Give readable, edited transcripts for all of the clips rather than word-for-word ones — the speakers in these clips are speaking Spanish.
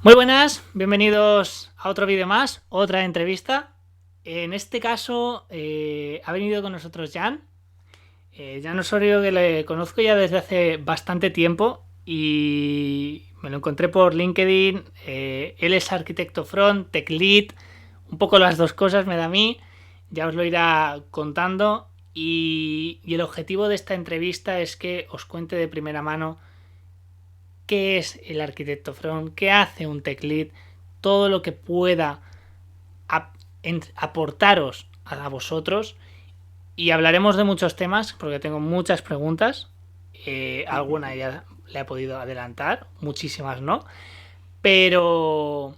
Muy buenas, bienvenidos a otro vídeo más, otra entrevista. En este caso ha venido con nosotros Jan. Jan Osorio, que le conozco ya desde hace bastante tiempo y me lo encontré por LinkedIn. Él es arquitecto front, tech lead, un poco las dos cosas me da a mí. Ya os lo irá contando y el objetivo de esta entrevista es que os cuente de primera mano qué es el arquitecto front, qué hace un tech lead, todo lo que pueda aportaros a vosotros, y hablaremos de muchos temas porque tengo muchas preguntas. Alguna ya le he podido adelantar, muchísimas no, pero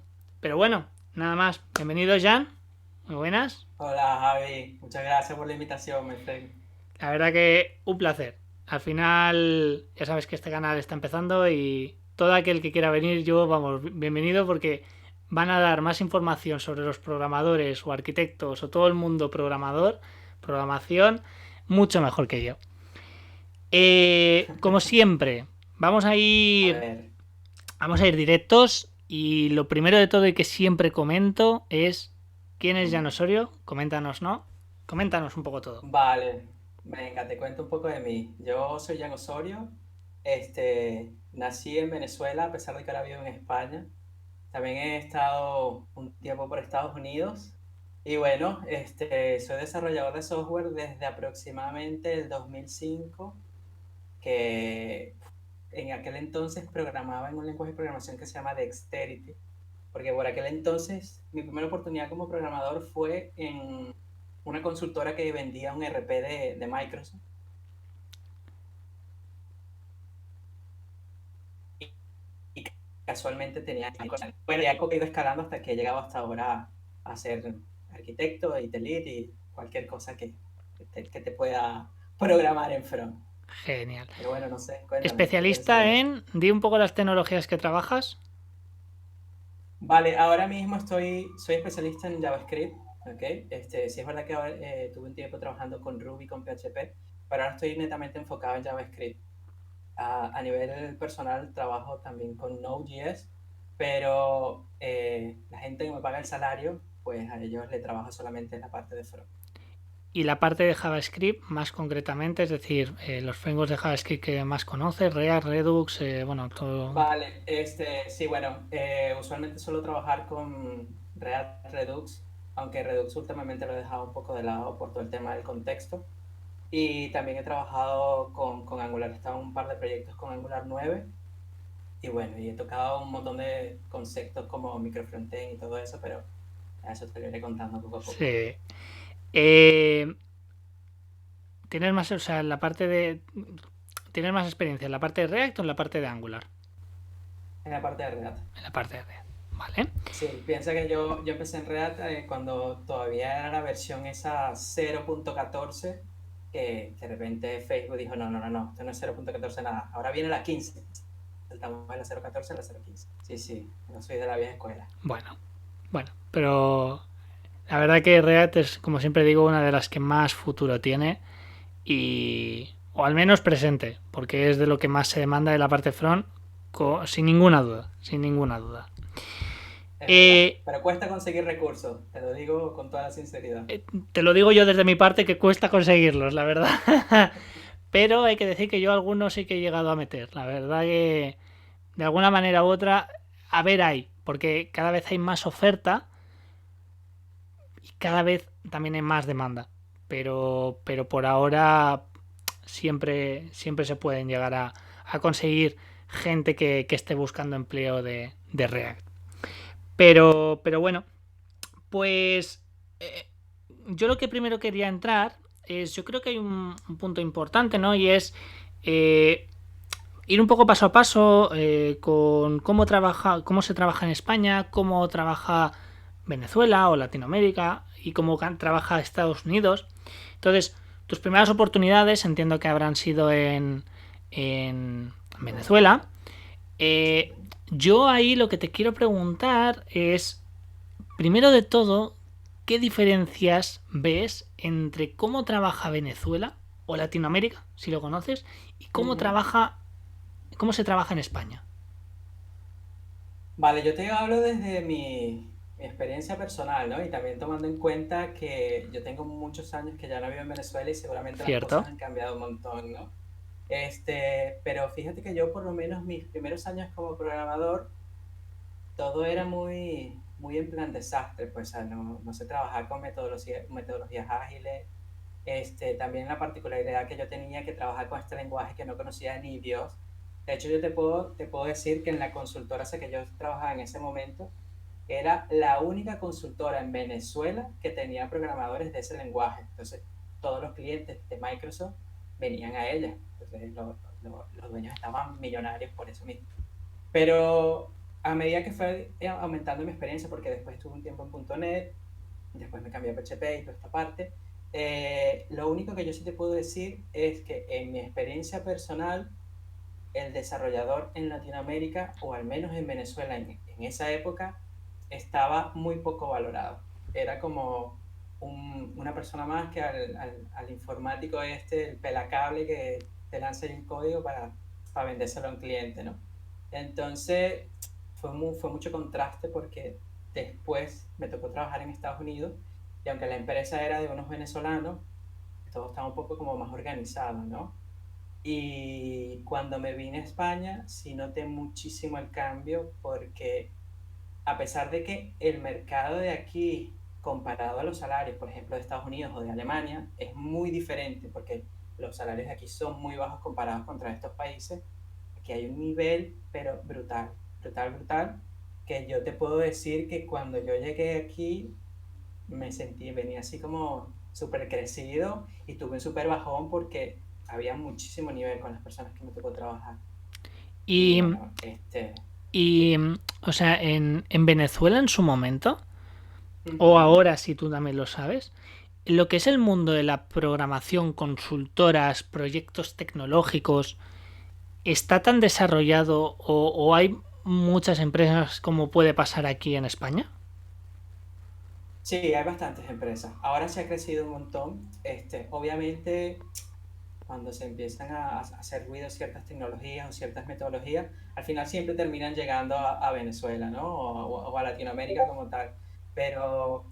bueno, nada más. Bienvenido, Jan, muy buenas. Hola Javi, muchas gracias por la invitación, my friend. La verdad que un placer. Al final ya sabes que este canal está empezando y todo aquel que quiera venir, yo, vamos, bienvenido, porque van a dar más información sobre los programadores o arquitectos o todo el mundo programador, programación, mucho mejor que yo. Como siempre, vamos a A ir, ver, vamos a ir directos, y lo primero de todo y que siempre comento es ¿quién es Jan Osorio? Coméntanos, ¿no? Coméntanos un poco todo. vale, venga, te cuento un poco de mí. Yo soy Jan Osorio, nací en Venezuela a pesar de que ahora vivo en España. También he estado un tiempo por Estados Unidos y bueno, soy desarrollador de software desde aproximadamente el 2005, que en aquel entonces programaba en un lenguaje de programación que se llama Dexterity. Porque por aquel entonces mi primera oportunidad como programador fue en una consultora que vendía un RP de Microsoft. Y casualmente tenía cosas. Bueno, ya he ido escalando hasta que he llegado hasta ahora a ser arquitecto y lead y cualquier cosa que te pueda programar en front. Genial. Pero bueno, no sé, cuéntame, ¿qué quieres Especialista saber? en... Di un poco las tecnologías que trabajas. Vale, ahora mismo soy especialista en JavaScript, ¿ok? Sí es verdad que ahora, tuve un tiempo trabajando con Ruby, con PHP, pero ahora estoy netamente enfocado en JavaScript. A nivel personal trabajo también con Node.js, pero la gente que me paga el salario, pues a ellos le trabajo solamente en la parte de front. Y la parte de JavaScript, más concretamente, es decir, los frameworks de JavaScript que más conoces, React, Redux, bueno, todo. Vale, sí, bueno, usualmente suelo trabajar con React Redux, aunque Redux últimamente lo he dejado un poco de lado por todo el tema del contexto. Y también he trabajado con Angular, he estado en un par de proyectos con Angular 9. Y bueno, y he tocado un montón de conceptos como microfrontend y todo eso, pero a eso te lo iré contando poco a poco. Sí. Eh, ¿Tienes más, o sea, en la parte de... ¿Tienes más experiencia en la parte de React o en la parte de Angular? En la parte de React. En la parte de React. Vale. Sí, piensa que yo empecé en React cuando todavía era la versión esa 0.14, que de repente Facebook dijo, no, no, no, no, esto no es 0.14 nada, ahora viene la 15. Saltamos de la 0.14 a la 0.15. Sí, sí, yo soy de la vieja escuela. Bueno, bueno, pero la verdad que React es, como siempre digo, una de las que más futuro tiene, y o al menos presente, porque es de lo que más se demanda de la parte front, sin ninguna duda, sin ninguna duda. Es verdad, Eh, pero cuesta conseguir recursos, te lo digo con toda la sinceridad. Te lo digo yo desde mi parte, que cuesta conseguirlos, la verdad. Pero hay que decir que yo algunos sí que he llegado a meter. La verdad que de alguna manera u otra, a ver, hay, porque cada vez hay más oferta y cada vez también hay más demanda. Pero por ahora siempre se pueden llegar a conseguir gente que esté buscando empleo de React. Pero bueno, pues yo lo que primero quería entrar es, yo creo que hay un punto importante, ¿no? Y es eh, ir un poco paso a paso con cómo se trabaja en España, cómo trabaja Venezuela o Latinoamérica y cómo trabaja Estados Unidos. Entonces, tus primeras oportunidades entiendo que habrán sido en Venezuela. Eh, yo ahí lo que te quiero preguntar es, primero de todo, ¿qué diferencias ves entre cómo trabaja Venezuela o Latinoamérica, si lo conoces, y Uh -huh. cómo se trabaja en España? Vale, yo te hablo desde mi experiencia personal, ¿no? Y también tomando en cuenta que yo tengo muchos años que ya no vivo en Venezuela y seguramente las ¿Cierto? cosas han cambiado un montón, ¿no? Pero fíjate que yo por lo menos mis primeros años como programador, todo era muy, muy en plan desastre, pues, o sea, no se trabajaba con metodologías ágiles. También la particularidad que yo tenía que trabajar con este lenguaje que no conocía ni Dios. De hecho, te puedo decir que en la consultora esa que yo trabajaba en ese momento, era la única consultora en Venezuela que tenía programadores de ese lenguaje. Entonces, todos los clientes de Microsoft venían a ella. Entonces, los dueños estaban millonarios por eso mismo. Pero a medida que fue aumentando mi experiencia, porque después estuve un tiempo en .NET, después me cambié a PHP y toda esta parte, lo único que yo sí te puedo decir es que en mi experiencia personal, el desarrollador en Latinoamérica, o al menos en Venezuela en esa época, estaba muy poco valorado. Era como una persona más que al informático el pelacable que te lanza ahí un código para vendérselo a un cliente, ¿no? Entonces, fue mucho contraste porque después me tocó trabajar en Estados Unidos y aunque la empresa era de unos venezolanos, todo estaba un poco como más organizado, ¿no? Y cuando me vine a España, sí noté muchísimo el cambio porque a pesar de que el mercado de aquí, comparado a los salarios, por ejemplo, de Estados Unidos o de Alemania, es muy diferente porque los salarios de aquí son muy bajos comparados contra estos países, aquí hay un nivel, pero brutal, brutal, brutal, que yo te puedo decir que cuando yo llegué aquí, venía así como súper crecido y tuve un súper bajón porque había muchísimo nivel con las personas que me tocó trabajar. Y Y, bueno, y o sea, en Venezuela en su momento, o ujú. ahora si tú también lo sabes, lo que es el mundo de la programación, consultoras, proyectos tecnológicos, ¿está tan desarrollado o hay muchas empresas como puede pasar aquí en España? Sí, hay bastantes empresas. Ahora se ha crecido un montón. Obviamente, cuando se empiezan a hacer ruido ciertas tecnologías o ciertas metodologías, al final siempre terminan llegando a Venezuela, ¿no? O a Latinoamérica como tal. Pero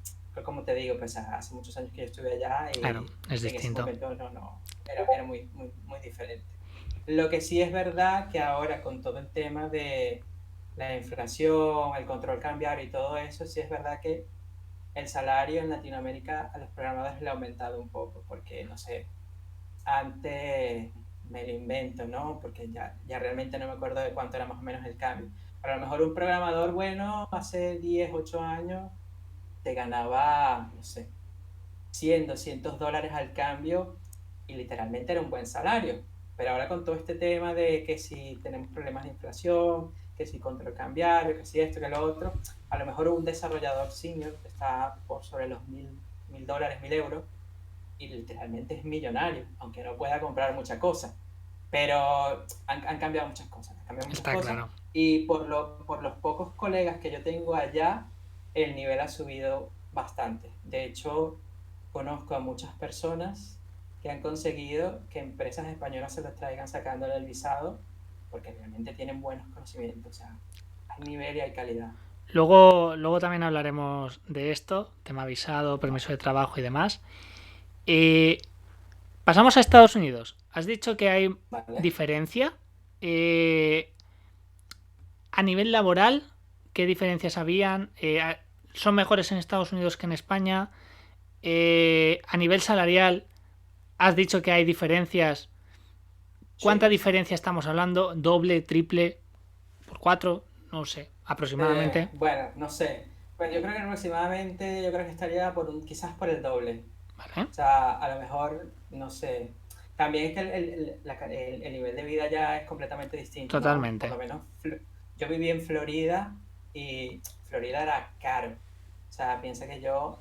como te digo, pues hace muchos años que yo estuve allá Claro, y es en ese distinto. momento era muy, muy, muy diferente. Lo que sí es verdad que ahora con todo el tema de la inflación, el control cambiario y todo eso, sí es verdad que el salario en Latinoamérica a los programadores le ha aumentado un poco, porque no sé, antes me lo invento, ¿no? Porque ya realmente no me acuerdo de cuánto era más o menos el cambio. Pero a lo mejor un programador bueno hace 10 8 años te ganaba, no sé, 100 200 dólares al cambio y literalmente era un buen salario. Pero ahora con todo este tema de que si tenemos problemas de inflación, que si control cambiario, que si esto, que lo otro, a lo mejor un desarrollador senior está por sobre los mil dólares, 1000 euros y literalmente es millonario, aunque no pueda comprar mucha cosa. Pero han cambiado muchas cosas, han cambiado muchas Está cosas claro. y por los pocos colegas que yo tengo allá, el nivel ha subido bastante. De hecho, conozco a muchas personas que han conseguido que empresas españolas se los traigan sacándole el visado porque realmente tienen buenos conocimientos, o sea, hay nivel y hay calidad. Luego también hablaremos de esto, tema visado, permiso Vale, de trabajo y demás. Eh, Pasamos a Estados Unidos. Has dicho que hay vale. diferencia. Eh, a nivel laboral, ¿qué diferencias habían? ¿Son mejores en Estados Unidos que en España? A nivel salarial, has dicho que hay diferencias. ¿Cuánta Sí. diferencia estamos hablando? ¿Doble, triple, por cuatro? No sé, aproximadamente. Bueno, no sé. Pues yo creo que aproximadamente, yo creo que estaría quizás por el doble. ¿Vale? O sea, a lo mejor, no sé. También es que el nivel de vida ya es completamente distinto, ¿no? Por Totalmente. lo menos yo viví en Florida y Florida era caro. O sea, piensa que yo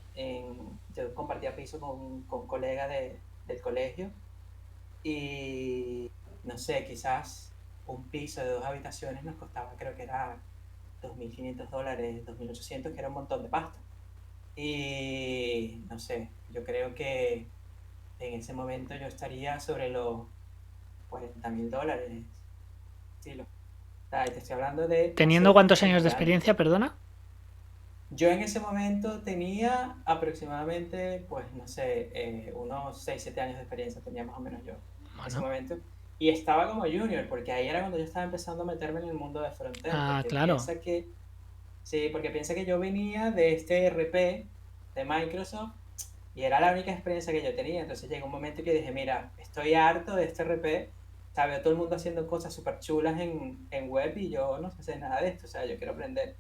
compartía piso con un colega del colegio y, no sé, quizás un piso de 2 habitaciones nos costaba, creo que era $2500, 2800, que era un montón de pasta. Y no sé, yo creo que en ese momento yo estaría sobre los $40.000. Sí, Te estoy hablando de ¿Teniendo hace cuántos años de 20 años. experiencia, perdona? Yo en ese momento tenía aproximadamente, pues no sé, unos 6 7 años de experiencia tenía más o menos yo en ese Bueno, momento. Y estaba como junior, porque ahí era cuando yo estaba empezando a meterme en el mundo de frontend, ah, porque claro. piensa que, sí, porque piensa que yo venía de este RP de Microsoft y era la única experiencia que yo tenía. Entonces llegó un momento que dije, mira, estoy harto de este RP, sabe, todo el mundo haciendo cosas súper chulas en web y yo no sé hacer nada de esto, o sea, yo quiero aprender.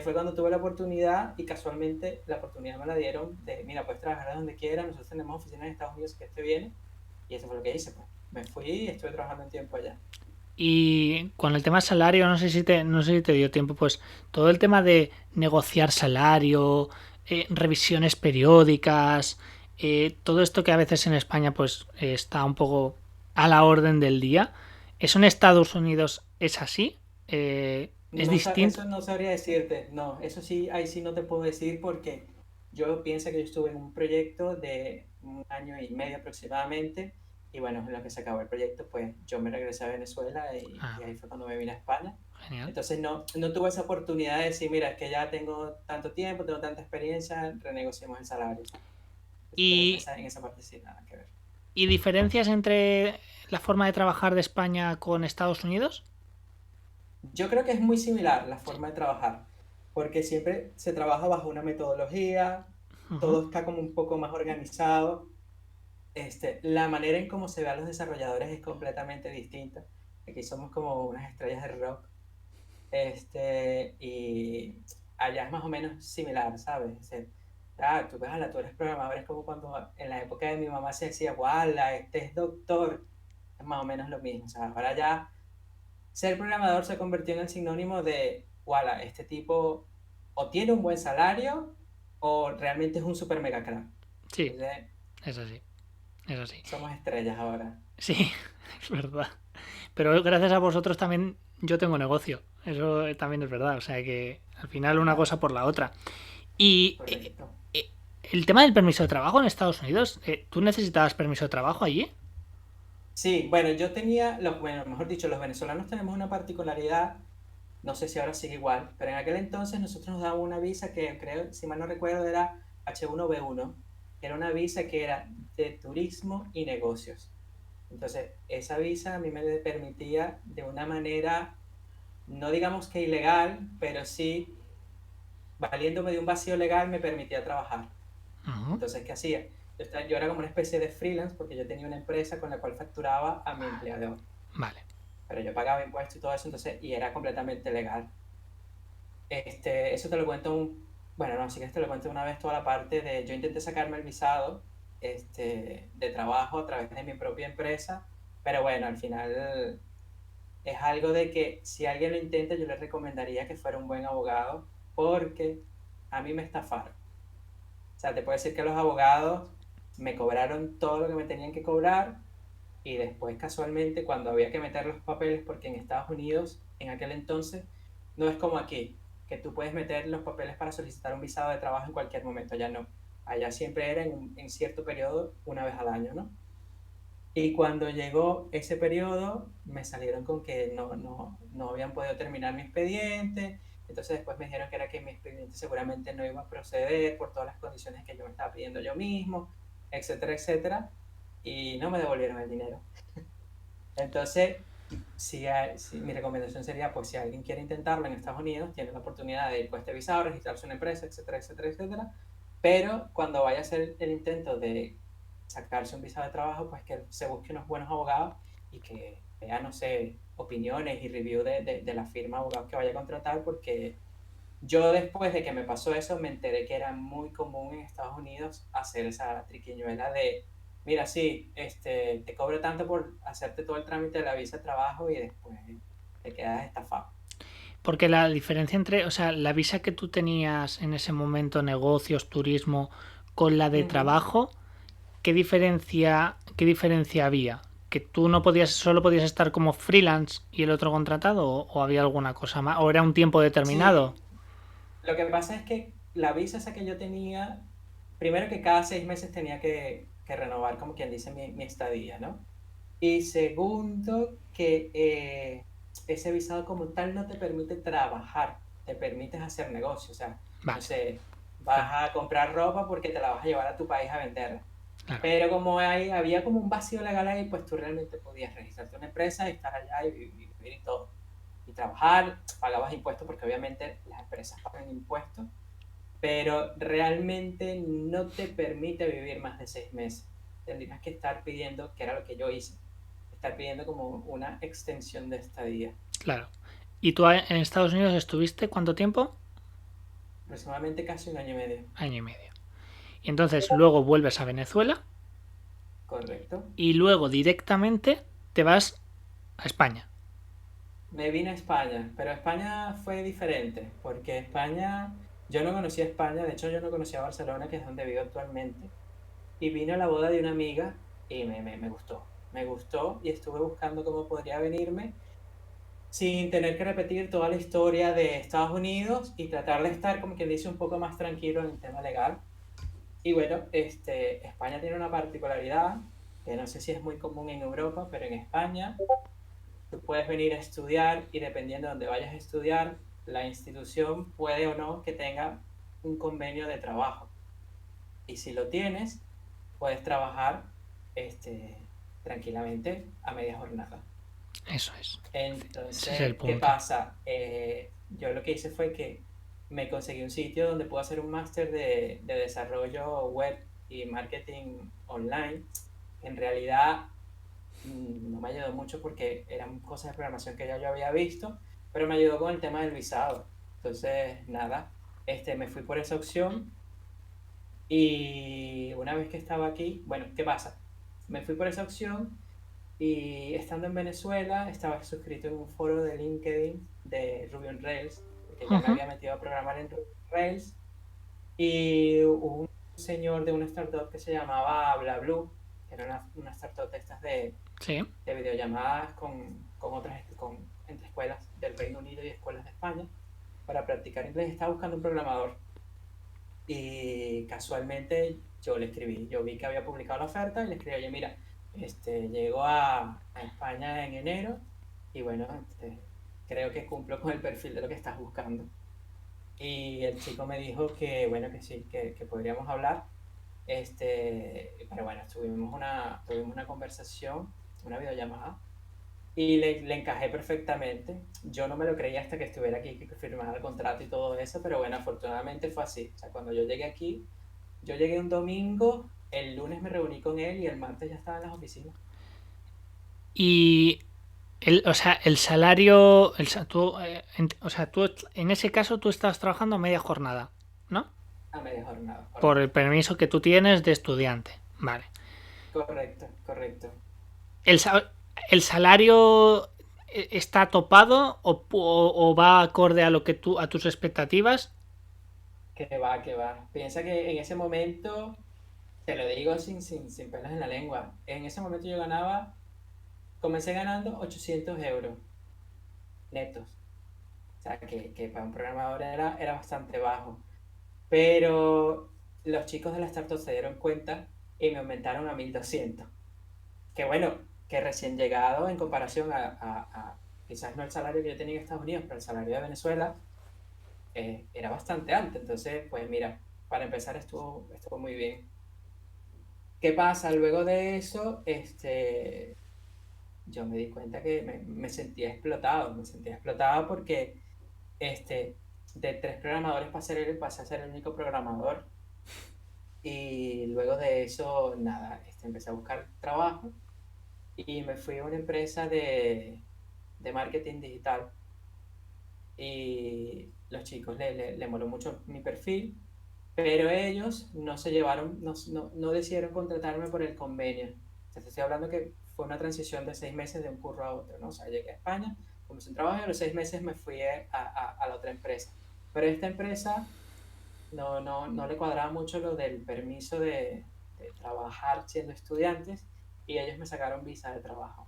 Fue cuando tuve la oportunidad y casualmente la oportunidad me la dieron de, mira, puedes trabajar de donde quieras, nosotros tenemos oficinas en Estados Unidos que este viene y eso fue lo que hice, pues. Me fui y estuve trabajando un tiempo allá. Y con el tema salario, no sé si te dio tiempo, pues todo el tema de negociar salario, revisiones periódicas, todo esto que a veces en España pues está un poco a la orden del día. ¿Eso en Estados Unidos es así? ¿Es No, distinto? eso no sabría decirte, no, eso sí, ahí sí no te puedo decir porque yo pienso que yo estuve en un proyecto de 1 año y medio aproximadamente y bueno, en lo que se acabó el proyecto, pues yo me regresé a Venezuela y Ah, ahí fue cuando me vine a España. genial. Entonces no tuve esa oportunidad de decir, mira, es que ya tengo tanto tiempo, tengo tanta experiencia, renegociemos el salario, ¿sabes? Entonces ¿Y, en esa parte sí, nada que ver. y diferencias entre la forma de trabajar de España con Estados Unidos? Yo creo que es muy similar la forma de trabajar, porque siempre se trabaja bajo una metodología, Ujú. todo está como un poco más organizado. La manera en cómo se ve a los desarrolladores es completamente distinta. Aquí somos como unas estrellas de rock, y allá es más o menos similar, ¿sabes? Tú ves, tú eres programador, es como cuando en la época de mi mamá se decía, ¡guala, este es doctor! Es más o menos lo mismo, o sea, ahora ya ser programador se convirtió en el sinónimo de, wala, este tipo o tiene un buen salario o realmente es un super mega crack. Sí, Entonces, es así, es así. somos estrellas ahora. Sí, es verdad. Pero gracias a vosotros también yo tengo negocio. Eso también es verdad. O sea que al final una Claro, cosa por la otra. Y correcto. el tema del permiso de trabajo en Estados Unidos, ¿tú necesitabas permiso de trabajo allí? Sí, bueno, yo tenía, bueno, mejor dicho, los venezolanos tenemos una particularidad, no sé si ahora sigue igual, pero en aquel entonces nosotros nos daban una visa que creo, si mal no recuerdo, era H1B1, que era una visa que era de turismo y negocios. Entonces, esa visa a mí me permitía de una manera, no digamos que ilegal, pero sí, valiéndome de un vacío legal, me permitía trabajar. Ujú. Entonces, ¿qué hacía? Yo era como una especie de freelance porque yo tenía una empresa con la cual facturaba a mi empleador, Vale. pero yo pagaba impuestos y todo eso, entonces, y era completamente legal. Eso te lo cuento bueno, no, sí que te lo cuento una vez toda la parte de, yo intenté sacarme el visado, de trabajo a través de mi propia empresa, pero bueno, al final es algo de que si alguien lo intenta, yo le recomendaría que fuera un buen abogado, porque a mí me estafaron. O sea, te puedo decir que los abogados me cobraron todo lo que me tenían que cobrar y después casualmente cuando había que meter los papeles, porque en Estados Unidos en aquel entonces no es como aquí, que tú puedes meter los papeles para solicitar un visado de trabajo en cualquier momento, ya no. Allá siempre era en cierto periodo, una vez al año, ¿no? Y cuando llegó ese periodo, me salieron con que no habían podido terminar mi expediente. Entonces después me dijeron que era que mi expediente seguramente no iba a proceder por todas las condiciones que yo me estaba pidiendo yo mismo, etcétera, etcétera. Y no me devolvieron el dinero. Entonces, si mi recomendación sería, pues si alguien quiere intentarlo en Estados Unidos, tiene la oportunidad de ir con este visado, registrarse una empresa, etcétera, etcétera, etcétera. Pero cuando vaya a hacer el intento de sacarse un visado de trabajo, pues que se busque unos buenos abogados y que vea, no sé, opiniones y review de la firma de abogados que vaya a contratar, porque yo después de que me pasó eso, me enteré que era muy común en Estados Unidos hacer esa triquiñuela de, mira, sí, te cobro tanto por hacerte todo el trámite de la visa de trabajo y después te quedas estafado. Porque la diferencia entre, o sea, la visa que tú tenías en ese momento, negocios, turismo, con la de Ujú. trabajo, qué diferencia había? ¿Que tú no podías, solo podías estar como freelance y el otro contratado? O había alguna cosa más? ¿O era un tiempo determinado? Sí, lo que pasa es que la visa esa que yo tenía, primero que cada 6 meses tenía que renovar, como quien dice, mi estadía, ¿no? Y segundo, que ese visado como tal no te permite trabajar, te permites hacer negocio. O sea, no Vale, sé, claro, vas a comprar ropa porque te la vas a llevar a tu país a venderla. claro. Pero como había como un vacío legal ahí, pues tú realmente podías registrarte una empresa y estar allá y vivir y todo. Y trabajar, pagabas impuestos porque obviamente las empresas pagan impuestos, pero realmente no te permite vivir más de 6 meses. Tendrías que estar pidiendo, que era lo que yo hice, estar pidiendo como una extensión de estadía. Claro. ¿Y tú en Estados Unidos estuviste cuánto tiempo? Aproximadamente casi un año y medio. Año y medio. Y entonces luego vuelves a Venezuela Correcto. y luego directamente te vas a España. Me vine a España, pero España fue diferente, porque España, yo no conocía España, de hecho yo no conocía Barcelona, que es donde vivo actualmente, y vine a la boda de una amiga y me gustó. Me gustó y estuve buscando cómo podría venirme sin tener que repetir toda la historia de Estados Unidos y tratar de estar, como quien dice, un poco más tranquilo en el tema legal. Y bueno, España tiene una particularidad que no sé si es muy común en Europa, pero en España tú puedes venir a estudiar y dependiendo de dónde vayas a estudiar, la institución puede o no que tenga un convenio de trabajo. Y si lo tienes, puedes trabajar tranquilamente a media jornada. Eso es. Ese es el Entonces, ¿qué punto. pasa? Yo lo que hice fue que me conseguí un sitio donde puedo hacer un máster de desarrollo web y marketing online. En realidad no me ayudó mucho porque eran cosas de programación que ya yo había visto, pero me ayudó con el tema del visado. Entonces, nada, me fui por esa opción y una vez que estaba aquí, bueno, ¿qué pasa? Me fui por esa opción y estando en Venezuela, estaba suscrito en un foro de LinkedIn de Ruby on Rails, porque ya me Ujú. había metido a programar en Ruby on Rails. Y hubo un señor de una startup que se llamaba BlaBlue, que era una startup de estas Sí. de videollamadas con otras, entre escuelas del Reino Unido y escuelas de España para practicar inglés. Estaba buscando un programador y casualmente yo le escribí, yo vi que había publicado la oferta y le escribí, oye, mira, llego a España en enero y bueno, creo que cumplo con el perfil de lo que estás buscando. Y el chico me dijo que bueno, que sí, que podríamos hablar. Pero bueno, tuvimos una conversación, una videollamada, y le encajé perfectamente. Yo no me lo creía hasta que estuviera aquí, que firmara el contrato y todo eso, pero bueno, afortunadamente fue así. O sea, cuando yo llegué aquí, yo llegué un domingo, el lunes me reuní con él y el martes ya estaba en las oficinas, Y o sea, el salario, tú, o sea, tú en ese caso tú estás trabajando media jornada, ¿no? a media jornada, Por el correcto. permiso que tú tienes de estudiante. Vale. Correcto, correcto. ¿El, el salario está topado o va acorde a lo que tú, a tus expectativas? Que va, que va. Piensa que en ese momento, te lo digo sin pelos en la lengua, en ese momento yo ganaba, comencé ganando 800 euros netos. O sea, que para un programador era bastante bajo. Pero los chicos de la startup se dieron cuenta y me aumentaron a 1200. Que bueno, que recién llegado en comparación quizás no el salario que yo tenía en Estados Unidos, pero el salario de Venezuela era bastante alto. Entonces, pues mira, para empezar estuvo muy bien. ¿Qué pasa? Luego de eso, yo me di cuenta que me sentía explotado porque este, de tres programadores pasé a ser el único programador. Y luego de eso, nada, empecé a buscar trabajo y me fui a una empresa de marketing digital. Y los chicos le moló mucho mi perfil, pero ellos no se llevaron, no decidieron contratarme por el convenio. O sea, te estoy hablando que fue una transición de 6 meses de un curro a otro, ¿no? O sea, llegué a España, comencé un trabajo y a los 6 meses me fui a la otra empresa. Pero esta empresa no le cuadraba mucho lo del permiso de trabajar siendo estudiantes y ellos me sacaron visa de trabajo.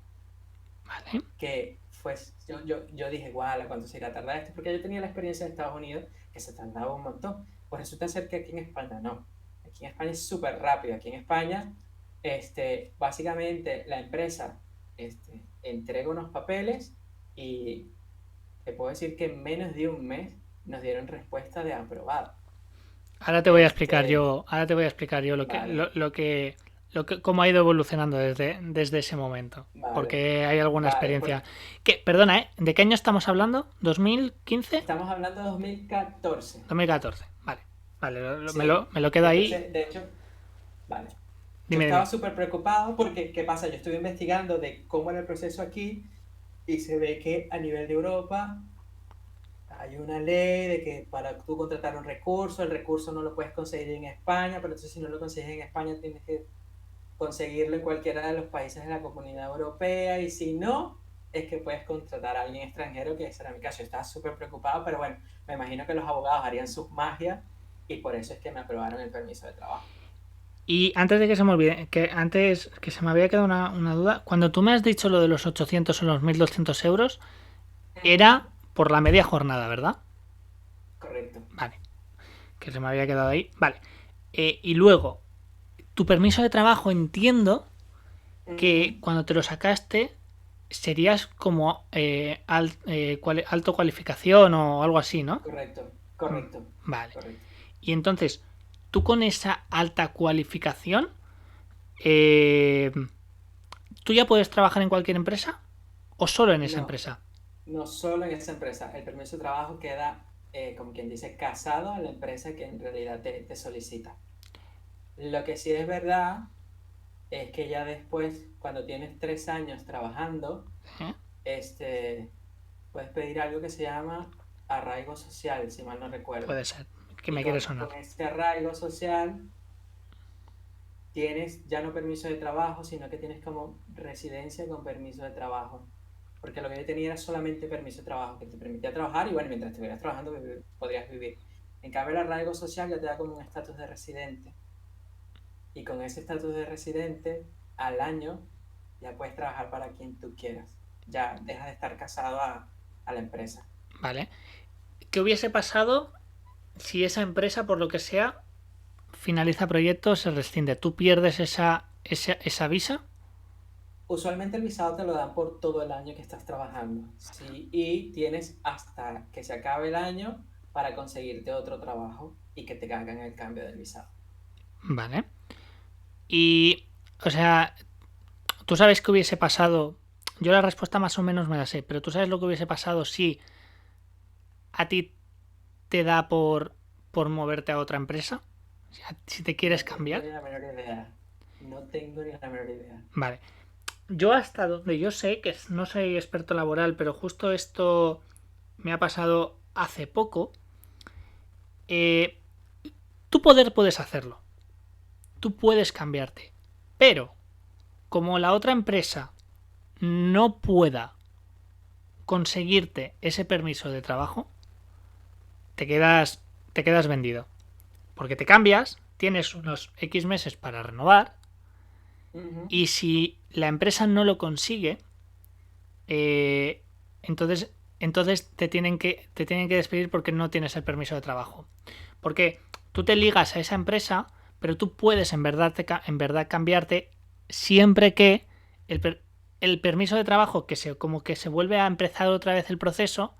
Vale. Que fue, yo dije, guau, ¿cuánto se irá a tardar esto? Porque yo tenía la experiencia en Estados Unidos que se tardaba un montón. Pues resulta ser que aquí en España no. Aquí en España es súper rápido. Aquí en España, básicamente la empresa entrega unos papeles Y te puedo decir que en menos de un mes nos dieron respuesta de aprobado. Ahora te voy a explicar Este, yo, ahora te voy a explicar yo vale, cómo ha ido evolucionando desde ese momento. vale, Porque hay alguna vale. experiencia. Perdona, ¿eh? ¿De qué año estamos hablando? ¿2015? Estamos hablando de 2014. 2014. Vale. Vale, Sí. me lo quedo ahí. Entonces, de hecho, vale. Yo Dime, estaba dime. súper preocupado porque, ¿qué pasa? Yo estuve investigando de cómo era el proceso aquí y se ve que a nivel de Europa hay una ley de que para tú contratar un recurso, el recurso no lo puedes conseguir en España, pero entonces si no lo consigues en España tienes que conseguirlo en cualquiera de los países de la Comunidad Europea y si no, es que puedes contratar a alguien extranjero, que ese era mi caso. Yo estaba súper preocupado, pero bueno, me imagino que los abogados harían sus magias y por eso es que me aprobaron el permiso de trabajo. Y antes de que se me olvide, que antes que se me había quedado una duda, cuando tú me has dicho lo de los 800 o los 1.200 euros, era Ujú. por la media jornada, ¿verdad? Correcto. Vale, que se me había quedado ahí. Vale. Y luego, tu permiso de trabajo entiendo que Ujú. cuando te lo sacaste serías como alto cualificación o algo así, ¿no? Correcto, Mm, correcto, Vale. correcto. Y entonces, tú con esa alta cualificación, eh, ¿tú ya puedes trabajar en cualquier empresa o solo en esa No, empresa? no solo en esa empresa. El permiso de trabajo queda, como quien dice, casado a la empresa que en realidad te solicita. Lo que sí es verdad es que ya después, cuando tienes 3 años trabajando, ¿Eh? este, puedes pedir algo que se llama arraigo social, si mal no recuerdo. Puede ser, que Y me quiere sonar. con este arraigo social tienes ya no permiso de trabajo, sino que tienes como residencia con permiso de trabajo. Porque lo que yo tenía era solamente permiso de trabajo, que te permitía trabajar y bueno, mientras estuvieras trabajando podrías vivir. En cambio, el arraigo social ya te da como un estatus de residente. Y con ese estatus de residente, al año, ya puedes trabajar para quien tú quieras. Ya dejas de estar casado a la empresa. Vale. ¿Qué hubiese pasado si esa empresa, por lo que sea, finaliza proyecto, se rescinde? ¿Tú pierdes esa visa? Usualmente el visado te lo dan por todo el año que estás trabajando, ¿sí? Y tienes hasta que se acabe el año para conseguirte otro trabajo y que te hagan el cambio del visado. Vale. Y, o sea, tú sabes qué hubiese pasado. Yo la respuesta más o menos me la sé, pero tú sabes lo que hubiese pasado si a ti te da por moverte a otra empresa. Si te quieres No tengo cambiar. ni la menor idea. No tengo ni la menor idea. Vale. Yo hasta donde yo sé, que no soy experto laboral, pero justo esto me ha pasado hace poco. eh, Tú puedes hacerlo. Tú puedes cambiarte. Pero, como la otra empresa no pueda conseguirte ese permiso de trabajo, te quedas, te quedas vendido. Porque te cambias, tienes unos X meses para renovar, Ujú. y si la empresa no lo consigue, eh, entonces, entonces te tienen que despedir porque no tienes el permiso de trabajo. Porque tú te ligas a esa empresa, pero tú puedes en verdad cambiarte siempre que el permiso de trabajo, como que se vuelve a empezar otra vez el proceso,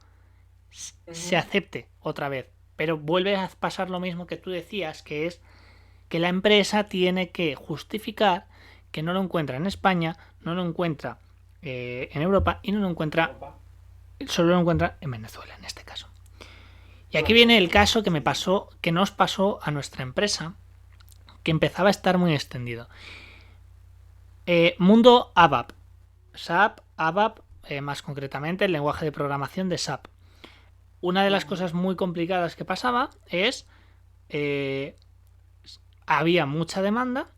se Ujú. acepte otra vez. Pero vuelve a pasar lo mismo que tú decías, que es que la empresa tiene que justificar que no lo encuentra en España, no lo encuentra en Europa y no lo encuentra, Europa. solo lo encuentra en Venezuela en este caso. Y aquí viene el Correcto. caso que me Sí. pasó, que nos pasó a nuestra empresa, que empezaba a estar muy extendido. Mundo ABAP, SAP, ABAP, más concretamente el lenguaje de programación de SAP. Una de las Ujú. cosas muy complicadas que pasaba es eh, había mucha demanda,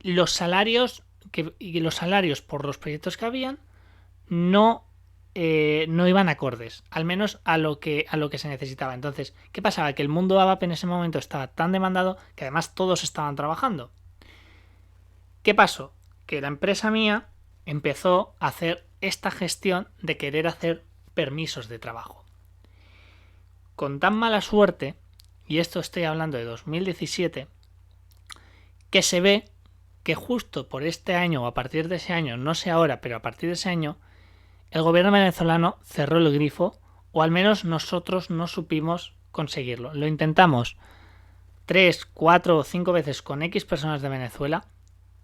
los salarios por los proyectos que habían no, no iban acordes, al menos a lo que se necesitaba. Entonces, ¿qué pasaba? Que el mundo ABAP en ese momento estaba tan demandado que además todos estaban trabajando. ¿Qué pasó? Que la empresa mía empezó a hacer esta gestión de querer hacer permisos de trabajo. Con tan mala suerte, y esto estoy hablando de 2017, que se ve que justo por este año o a partir de ese año, no sé ahora, pero a partir de ese año, el gobierno venezolano cerró el grifo, o al menos nosotros no supimos conseguirlo. Lo intentamos 3, 4 o 5 veces con X personas de Venezuela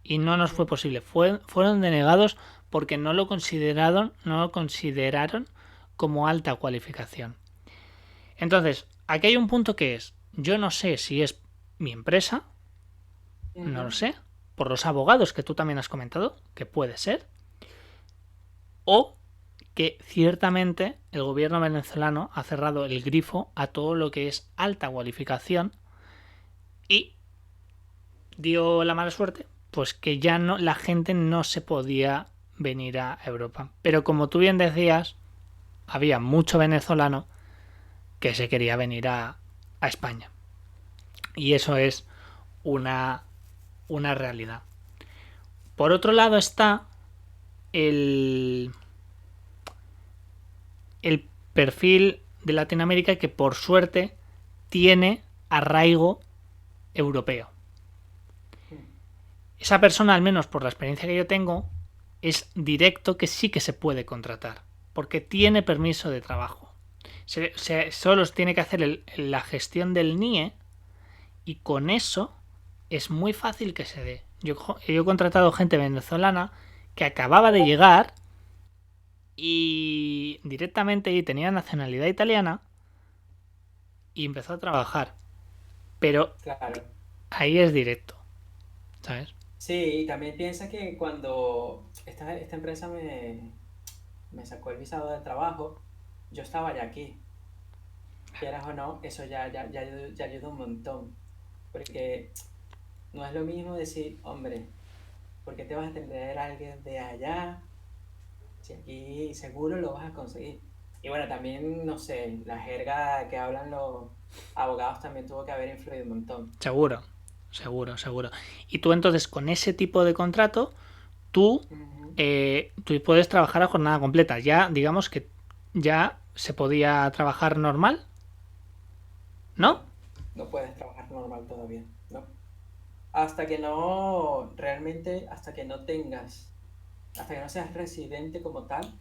y no nos fue posible. Fueron denegados porque no lo consideraron como alta cualificación. Entonces, aquí hay un punto que es, yo no sé si es mi empresa, no lo sé, por los abogados que tú también has comentado, que puede ser, o que ciertamente el gobierno venezolano ha cerrado el grifo a todo lo que es alta cualificación y dio la mala suerte, pues que ya no, la gente no se podía venir a Europa. Pero como tú bien decías, había mucho venezolano que se quería venir a España. Y eso es una realidad. Por otro lado está el perfil de Latinoamérica que por suerte tiene arraigo europeo. Esa persona, al menos por la experiencia que yo tengo, es directo que sí que se puede contratar, porque tiene permiso de trabajo. Solo tiene que hacer la gestión del NIE y con eso es muy fácil que se dé. Yo he contratado gente venezolana que acababa de llegar y directamente tenía nacionalidad italiana y empezó a trabajar. Pero Claro. ahí es directo, ¿sabes? Sí, y también piensa que cuando esta empresa me sacó el visado de trabajo, yo estaba ya aquí. Quieras o no, eso ya ayuda un montón. Porque no es lo mismo decir, hombre, ¿por qué te vas a atender a alguien de allá? Si aquí seguro lo vas a conseguir. Y bueno, también, no sé, la jerga que hablan los abogados también tuvo que haber influido un montón. Seguro, seguro, seguro. Y tú entonces con ese tipo de contrato, tú, Ujú. tú puedes trabajar a jornada completa. Ya, digamos que ya se podía trabajar normal, ¿no? No, no puedes trabajar normal todavía, ¿no? Hasta que no, realmente, hasta que no seas residente como tal,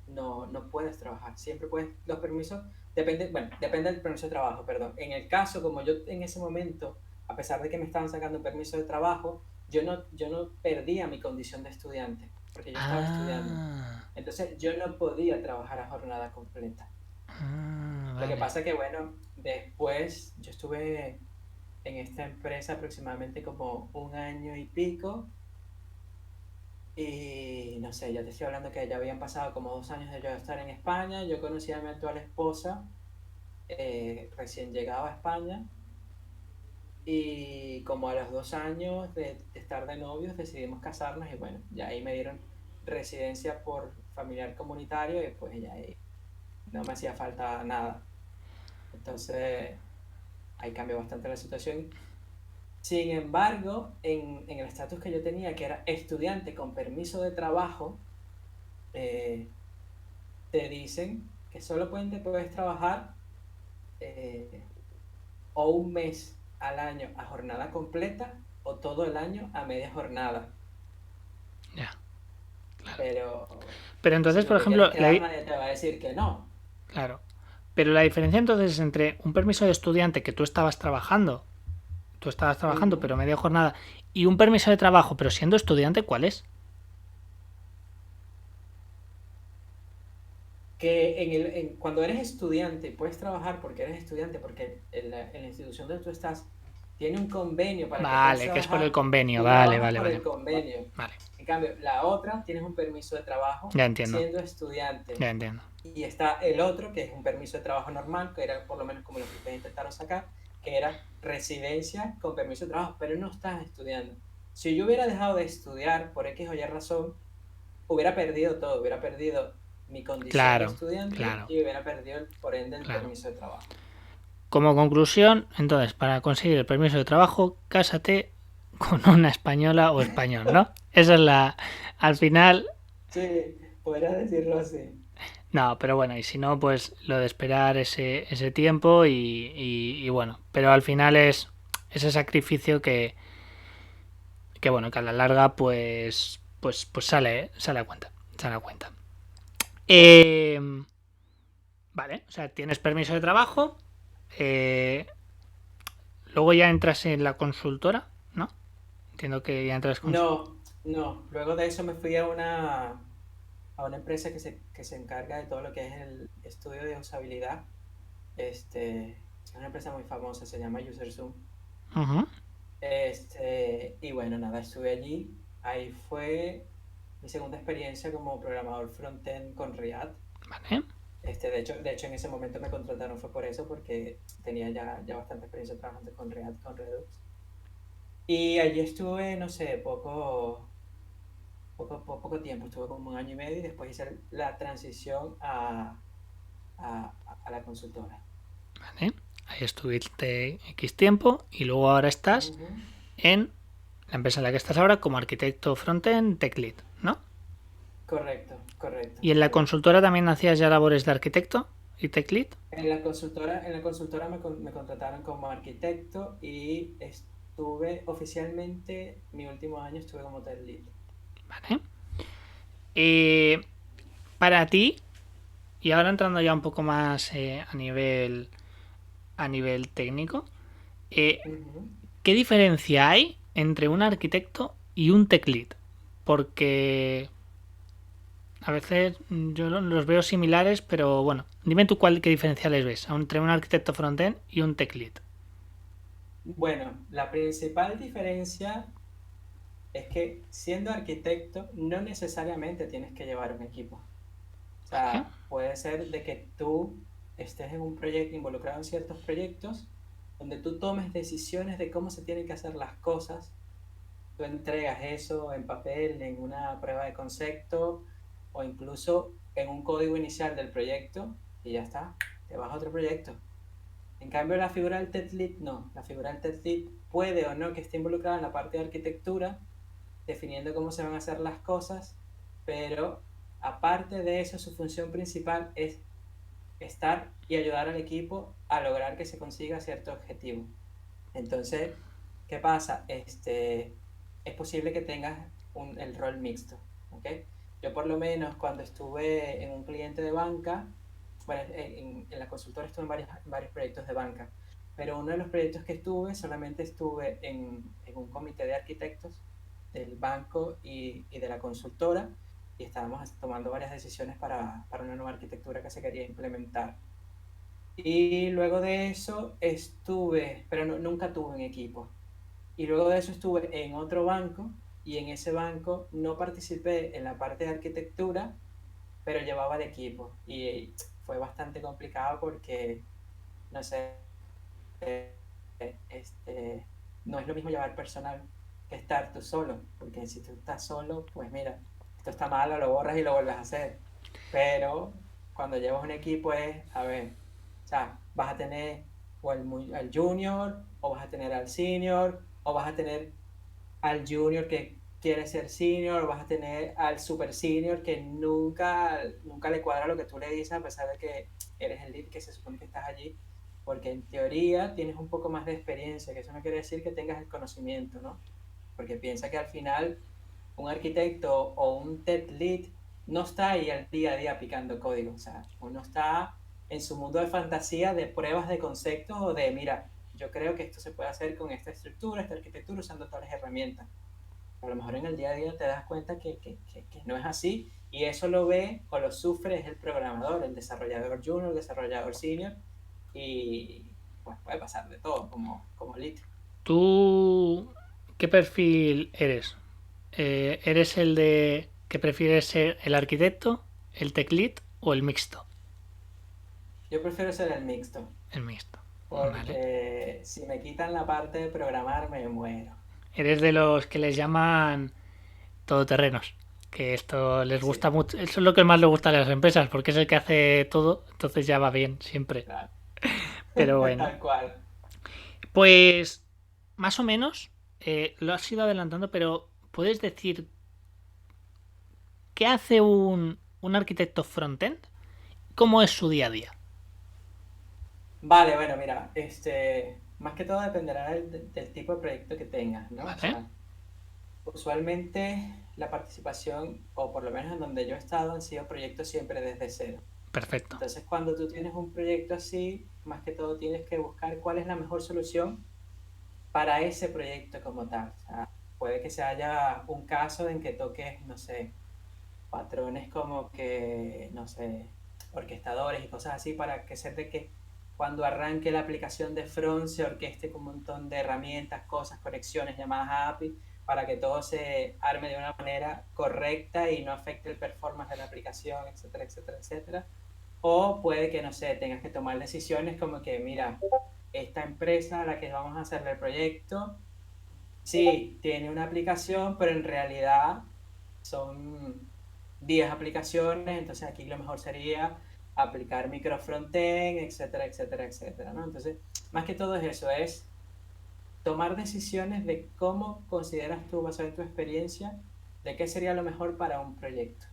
no puedes trabajar. Siempre puedes, los permisos, depende del permiso de trabajo, perdón. En el caso, como yo en ese momento, a pesar de que me estaban sacando permiso de trabajo, yo no perdía mi condición de estudiante, porque yo estaba estudiando. Ah, Entonces, yo no podía trabajar a jornada completa. Lo que vale. pasa que, bueno, después yo estuve en esta empresa aproximadamente como un año y pico. Y no sé, ya te estoy hablando que ya habían pasado como 2 años de yo estar en España. Yo conocí a mi actual esposa, recién llegaba a España. Y como a los 2 años de estar de novios decidimos casarnos y bueno, ya ahí me dieron residencia por familiar comunitario y pues ya ahí no me hacía falta nada. Entonces ahí cambió bastante la situación. Sin embargo, en el estatus que yo tenía, que era estudiante con permiso de trabajo, eh, te dicen que solo puedes trabajar eh, o un mes al año a jornada completa o todo el año a media jornada. Ya, claro. Pero Pero si entonces, no por te quieres ejemplo, quedar, nadie te va a decir que no. claro. Pero la diferencia entonces es entre un permiso de estudiante que tú estabas trabajando, Ujú. pero media jornada, y un permiso de trabajo, pero siendo estudiante, ¿cuál es? Que cuando eres estudiante puedes trabajar porque eres estudiante, porque en la institución donde tú estás tiene un convenio para que puedas Vale, que es por el trabajar, convenio. tú Vale, trabajas vale, por vale. el convenio. Vale, En cambio, la otra tienes un permiso de trabajo ya entiendo. siendo estudiante. Ya entiendo. Y está el otro, que es un permiso de trabajo normal, que era por lo menos como lo que ustedes intentaron sacar, que era residencia con permiso de trabajo, pero no estás estudiando. Si yo hubiera dejado de estudiar por X o Y razón, hubiera perdido todo, hubiera perdido mi condición de Claro, estudiante claro, y hubiera perdido, por ende, el claro. permiso de trabajo. Como conclusión, entonces, para conseguir el permiso de trabajo, cásate con una española o español, ¿no? Esa es la... Al final... Sí, podrías decirlo así. No, pero bueno, y si no, pues lo de esperar ese tiempo y bueno, pero al final es ese sacrificio que bueno, que a la larga pues sale a cuenta, sale a cuenta. Eh, vale, o sea, tienes permiso de trabajo. eh, Luego ya entras en la consultora, ¿no? Entiendo que ya entras con... No, no. Luego de eso me fui a una empresa que se encarga de todo lo que es el estudio de usabilidad. Es una empresa muy famosa, se llama UserZoom. Ujú, Y bueno, nada, estuve allí. Ahí fue mi segunda experiencia como programador frontend con React. vale, De hecho, en ese momento me contrataron fue por eso, porque tenía ya bastante experiencia trabajando con React, con Redux. Y allí estuve, no sé, poco tiempo, estuve como un año y medio y después hice la transición a la consultora. vale. Ahí estuviste X tiempo y luego ahora estás Ujú. en la empresa en la que estás ahora como arquitecto frontend tech lead, ¿no? Correcto, correcto, Y en la correcto. consultora también hacías ya labores de arquitecto y tech lead. En la consultora me contrataron como arquitecto y estuve oficialmente, mi último año estuve como tech lead. Vale. Eh, para ti, y ahora entrando ya un poco más a nivel técnico, eh, Ujú. ¿qué diferencia hay entre un arquitecto y un tech lead? Porque a veces yo los veo similares, pero bueno, dime tú qué diferencia les ves entre un arquitecto frontend y un tech lead. Bueno, la principal diferencia es que siendo arquitecto no necesariamente tienes que llevar un equipo. O ¿Vale? sea, puede ser de que tú estés en un proyecto, involucrado en ciertos proyectos, donde tú tomes decisiones de cómo se tienen que hacer las cosas. Tú entregas eso en papel, en una prueba de concepto o incluso en un código inicial del proyecto y ya está, te vas a otro proyecto. En cambio, la figura del tech lead no. La figura del tech lead puede o no que esté involucrada en la parte de arquitectura, definiendo cómo se van a hacer las cosas, pero aparte de eso, su función principal es estar y ayudar al equipo a lograr que se consiga cierto objetivo. Entonces, ¿qué pasa? Es posible que tengas el rol mixto, ¿ok? Yo por lo menos cuando estuve en un cliente de banca, bueno, en la consultora estuve en varios proyectos de banca, pero uno de los proyectos que estuve, solamente estuve en un comité de arquitectos del banco y de la consultora y estábamos tomando varias decisiones para una nueva arquitectura que se quería implementar. Y luego de eso estuve, pero nunca tuve un equipo. Y luego de eso estuve en otro banco y en ese banco no participé en la parte de arquitectura, pero llevaba el equipo. Y fue bastante complicado porque, no sé, este, no es lo mismo llevar personal que estar tú solo, porque si tú estás solo, pues mira, esto está malo, lo borras y lo vuelves a hacer. Pero cuando llevas un equipo es, a ver, o sea, vas a tener o al junior, o vas a tener al senior, o vas a tener al junior que quiere ser senior, o vas a tener al super senior que nunca le cuadra lo que tú le dices, a pesar de que eres el lead que se supone que estás allí, porque en teoría tienes un poco más de experiencia, que eso no quiere decir que tengas el conocimiento, ¿no? Porque piensa que al final un arquitecto o un tech lead no está ahí al día a día picando código, o sea, uno está en su mundo de fantasía de pruebas de conceptos o de, mira, yo creo que esto se puede hacer con esta estructura, esta arquitectura, usando todas las herramientas. A lo mejor en el día a día te das cuenta que no es así y eso lo ve o lo sufre es el programador, el desarrollador junior, el desarrollador senior y pues puede pasar de todo como lead. ¿Tú qué perfil eres? ¿Eres el de que prefieres ser el arquitecto, el tech lead o el mixto? Yo prefiero ser el mixto El mixto. Vale. porque si me quitan la parte de programar me muero. Eres de los que les llaman todoterrenos. Que esto les gusta Sí, mucho. Eso es lo que más le gusta a las empresas, porque es el que hace todo, entonces ya va bien siempre. claro. Pero bueno. Tal cual. Pues más o menos lo has ido adelantando, pero ¿puedes decir qué hace un arquitecto frontend? ¿Cómo es su día a día? Vale, bueno, mira, más que todo dependerá del tipo de proyecto que tengas, ¿no? O ¿Vale? sea, Usualmente la participación, o por lo menos en donde yo he estado, han sido proyectos siempre desde cero. Perfecto. Entonces, cuando tú tienes un proyecto así, más que todo tienes que buscar cuál es la mejor solución para ese proyecto como tal. O sea, puede que se haya un caso en que toques, no sé, patrones como que, no sé, orquestadores y cosas así para que ser de que cuando arranque la aplicación de front se orqueste con un montón de herramientas, cosas, conexiones, llamadas a API, para que todo se arme de una manera correcta y no afecte el performance de la aplicación, etcétera, etcétera, etcétera. O puede que, no sé, tengas que tomar decisiones como que, mira, esta empresa a la que vamos a hacerle el proyecto, sí, tiene una aplicación, pero en realidad son 10 aplicaciones, entonces aquí lo mejor sería aplicar micro frontend, etcétera, etcétera, etcétera, ¿no? Entonces, más que todo es eso, es tomar decisiones de cómo consideras tú, basado en tu experiencia, de qué sería lo mejor para un proyecto.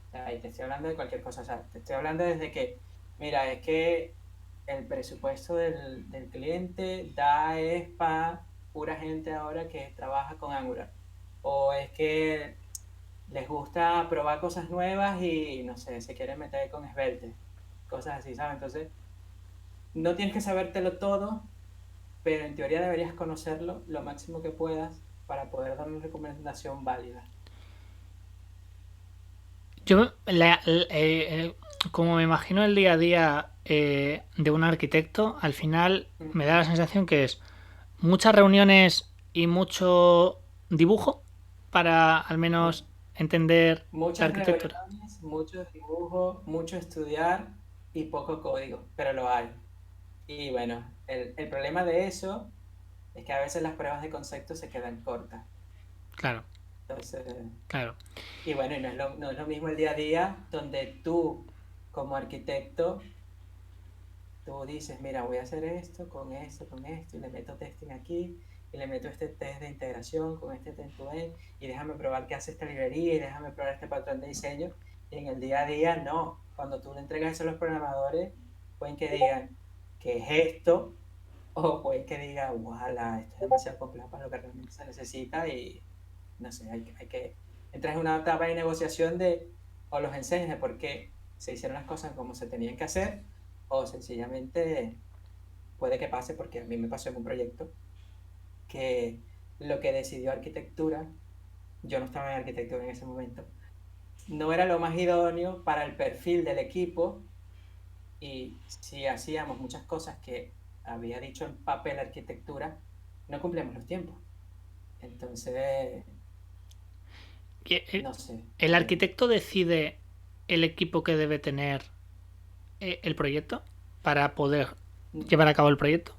O sea, y te estoy hablando de cualquier cosa, o sea, te estoy hablando desde que, mira, es que el presupuesto del cliente da es para pura gente ahora que trabaja con Angular. O es que les gusta probar cosas nuevas y, no sé, se quieren meter con Svelte. Cosas así, ¿sabes? Entonces, no tienes que sabértelo todo, pero en teoría deberías conocerlo lo máximo que puedas para poder dar una recomendación válida. Yo, como me imagino el día a día de un arquitecto, al final me da la Ujú. sensación que es muchas reuniones y mucho dibujo para al Mu- menos entender la Muchas arquitectura. reuniones, muchos dibujos, mucho estudiar y poco código, pero lo hay. Y bueno, el problema de eso es que a veces las pruebas de concepto se quedan cortas. Claro, Entonces, claro. y bueno, y no es lo mismo el día a día donde tú, como arquitecto, tú dices, mira, voy a hacer esto, con esto, y le meto testing aquí, y le meto este test de integración con este test to end, y déjame probar qué hace esta librería, y déjame probar este patrón de diseño. Y en el día a día, no. Cuando tú le entregas eso a los programadores, pueden que digan, ¿qué es esto? O pueden que digan, voilà, esto es demasiado complejo para lo que realmente se necesita, y no sé, hay que entrar en una etapa de negociación de, o los enseñas de por qué se hicieron las cosas como se tenían que hacer, o sencillamente puede que pase, porque a mí me pasó en un proyecto, que lo que decidió arquitectura, yo no estaba en arquitectura en ese momento, no era lo más idóneo para el perfil del equipo, y si hacíamos muchas cosas que había dicho en papel arquitectura, no cumplíamos los tiempos. Entonces, Y, no sé. ¿el arquitecto decide el equipo que debe tener el proyecto para poder llevar a cabo el proyecto?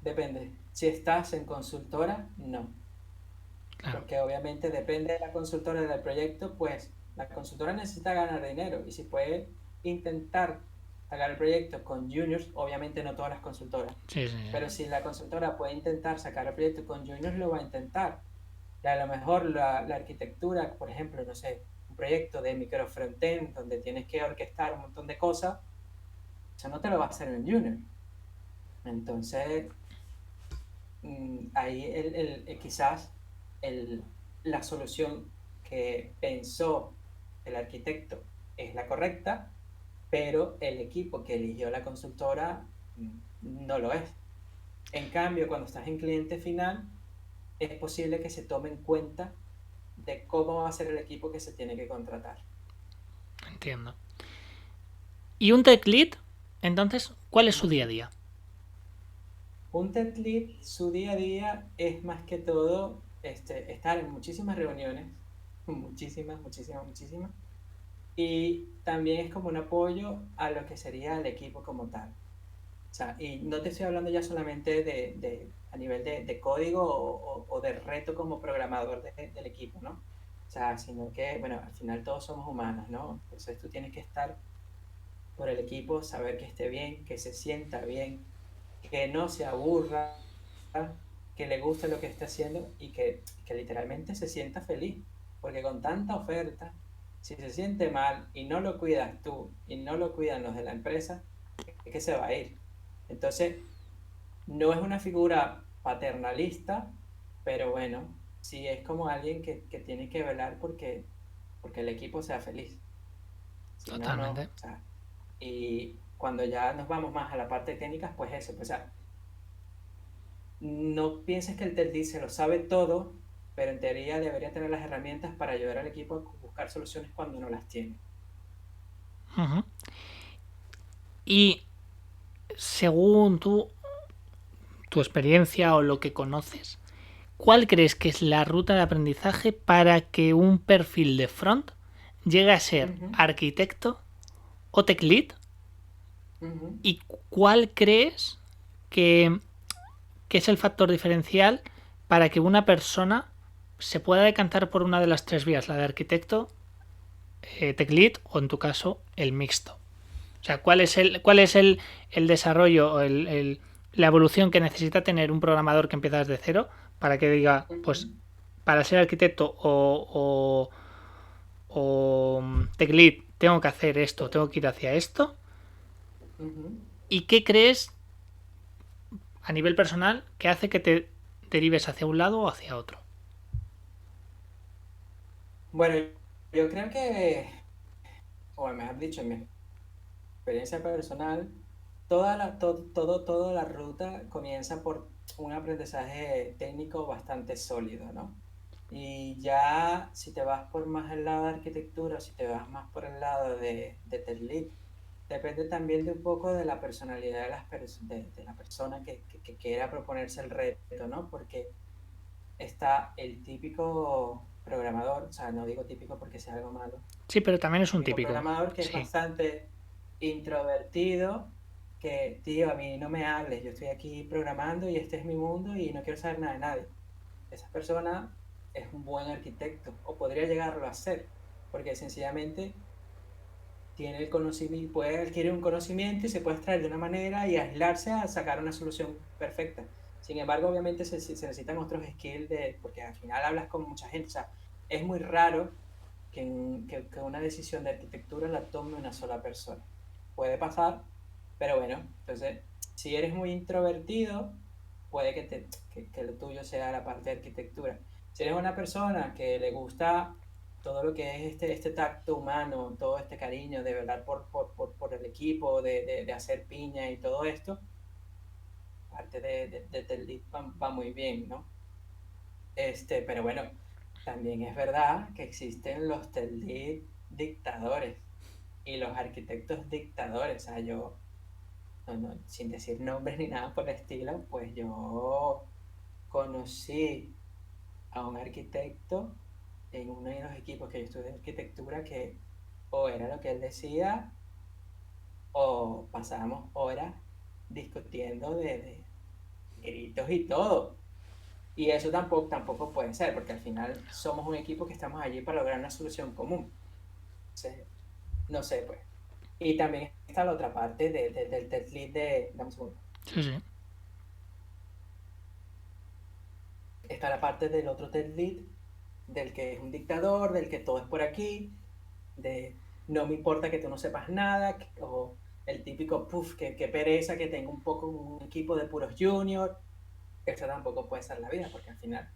Depende. Si estás en consultora, no. Claro, Porque obviamente depende de la consultora del proyecto, pues la consultora necesita ganar dinero y si puede intentar sacar el proyecto con juniors, obviamente no todas las consultoras, sí, sí, pero sí. si la consultora puede intentar sacar el proyecto con juniors, lo va a intentar. Y a lo mejor la arquitectura, por ejemplo, no sé, un proyecto de micro frontend donde tienes que orquestar un montón de cosas, eso no te lo va a hacer un junior. Entonces, ahí quizás el, la solución que pensó el arquitecto es la correcta, pero el equipo que eligió la consultora no lo es. En cambio, cuando estás en cliente final, es posible que se tome en cuenta de cómo va a ser el equipo que se tiene que contratar. Entiendo. ¿Y un tech lead? Entonces, ¿cuál es su día a Ujú. día? Un tech lead, su día a día es más que todo estar en muchísimas reuniones, muchísimas, muchísimas, muchísimas, y también es como un apoyo a lo que sería el equipo como tal. O sea, y no te estoy hablando ya solamente a nivel de código o de reto como programador del equipo, ¿no? O sea, sino que, bueno, al final todos somos humanos, ¿no? Entonces tú tienes que estar por el equipo, saber que esté bien, que se sienta bien, que no se aburra, que le guste lo que esté haciendo y que literalmente se sienta feliz. Porque con tanta oferta, si se siente mal y no lo cuidas tú y no lo cuidan los de la empresa, es que se va a ir. Entonces, no es una figura paternalista, pero bueno, sí es como alguien que tiene que velar porque el equipo sea feliz. Si no, no. Totalmente. O sea, y cuando ya nos vamos más a la parte técnica, pues eso, pues, o sea, no pienses que el TELDI se lo sabe todo, pero en teoría debería tener las herramientas para ayudar al equipo a buscar soluciones cuando no las tiene. Ujú. Y según tu experiencia o lo que conoces, ¿cuál crees que es la ruta de aprendizaje para que un perfil de front llegue a ser Ujú, arquitecto o tech lead? ujú. ¿Y cuál crees que, que es el factor diferencial para que una persona se pueda decantar por una de las tres vías, la de arquitecto, tech lead o en tu caso el mixto? O sea, ¿cuál es el desarrollo o la evolución que necesita tener un programador que empieza desde cero para que diga, Ujú, pues, para ser arquitecto o tech lead tengo que hacer esto, tengo que ir hacia esto? ujú. ¿Y qué crees a nivel personal que hace que te derives hacia un lado o hacia otro? Bueno, yo creo que, o mejor dicho, en mi experiencia personal, toda la ruta comienza por un aprendizaje técnico bastante sólido, ¿no? Y ya si te vas por más el lado de arquitectura, si te vas más por el lado de Tech Lead, depende también de un poco de la personalidad de la persona que quiera proponerse el reto, ¿no? Porque está el típico programador, o sea, no digo típico porque sea algo malo, Sí, pero también es un típico típico. programador que es Sí. bastante introvertido, que, tío, a mí no me hables, yo estoy aquí programando y este es mi mundo y no quiero saber nada de nadie. Esa persona es un buen arquitecto o podría llegarlo a ser, porque sencillamente tiene el conocimiento, puede adquirir un conocimiento y se puede extraer de una manera y aislarse a sacar una solución perfecta. Sin embargo, obviamente se necesitan otros skills porque al final hablas con mucha gente. O sea, es muy raro que una decisión de arquitectura la tome una sola persona. Puede pasar, pero bueno, entonces, si eres muy introvertido, puede que lo tuyo sea la parte de arquitectura. Si eres una persona que le gusta todo lo que es este tacto humano, todo este cariño de velar por el equipo, de hacer piña y todo esto, parte de Ted Lead va muy bien, ¿no? Pero bueno, también es verdad que existen los Ted Lead dictadores y los arquitectos dictadores. O sea, yo, sin decir nombres ni nada por el estilo, pues yo conocí a un arquitecto en uno de los equipos que yo estudié de arquitectura que o era lo que él decía o pasábamos horas discutiendo de gritos y todo. Y eso tampoco puede ser, porque al final somos un equipo que estamos allí para lograr una solución común. Entonces, no sé, pues. Y también está la otra parte del test lead dame un segundo. Sí, sí. Está la parte del otro test lead, del que es un dictador, del que todo es por aquí, de no me importa que tú no sepas nada, o el típico, puff, que pereza, que tengo un poco un equipo de puros juniors. Eso tampoco puede ser la vida, porque al final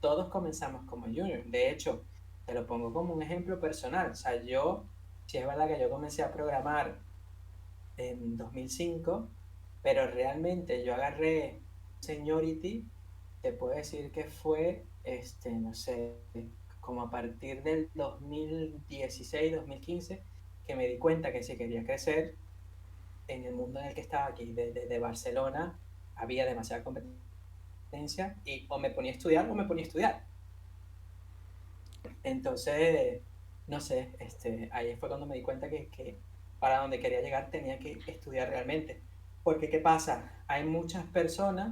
todos comenzamos como juniors. De hecho, te lo pongo como un ejemplo personal. O sea, si es verdad que yo comencé a programar en 2005, pero realmente yo agarré Seniority, te puedo decir que fue, no sé, como a partir del 2016, 2015, que me di cuenta que si quería crecer en el mundo en el que estaba aquí, de Barcelona, había demasiada competencia y o me ponía a estudiar o me ponía a estudiar. Entonces, no sé, ahí fue cuando me di cuenta que para donde quería llegar tenía que estudiar realmente. Porque, ¿qué pasa? Hay muchas personas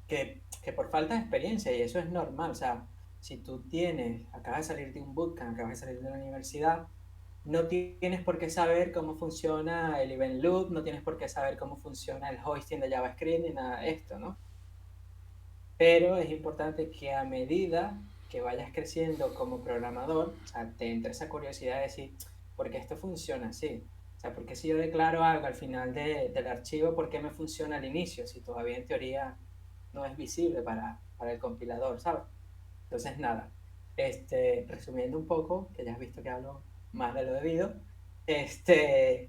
que por falta de experiencia, y eso es normal, o sea, si tú acabas de salir de un bootcamp, acabas de salir de la universidad, no tienes por qué saber cómo funciona el event loop, no tienes por qué saber cómo funciona el hosting de JavaScript ni nada de esto, ¿no? Pero es importante que a medida que vayas creciendo como programador, o sea, te entre esa curiosidad de decir, ¿por qué esto funciona así? O sea, ¿por qué si yo declaro algo al final del archivo, por qué me funciona al inicio? Si todavía en teoría no es visible para el compilador, ¿sabes? Entonces, nada, resumiendo un poco, que ya has visto que hablo más de lo debido, este,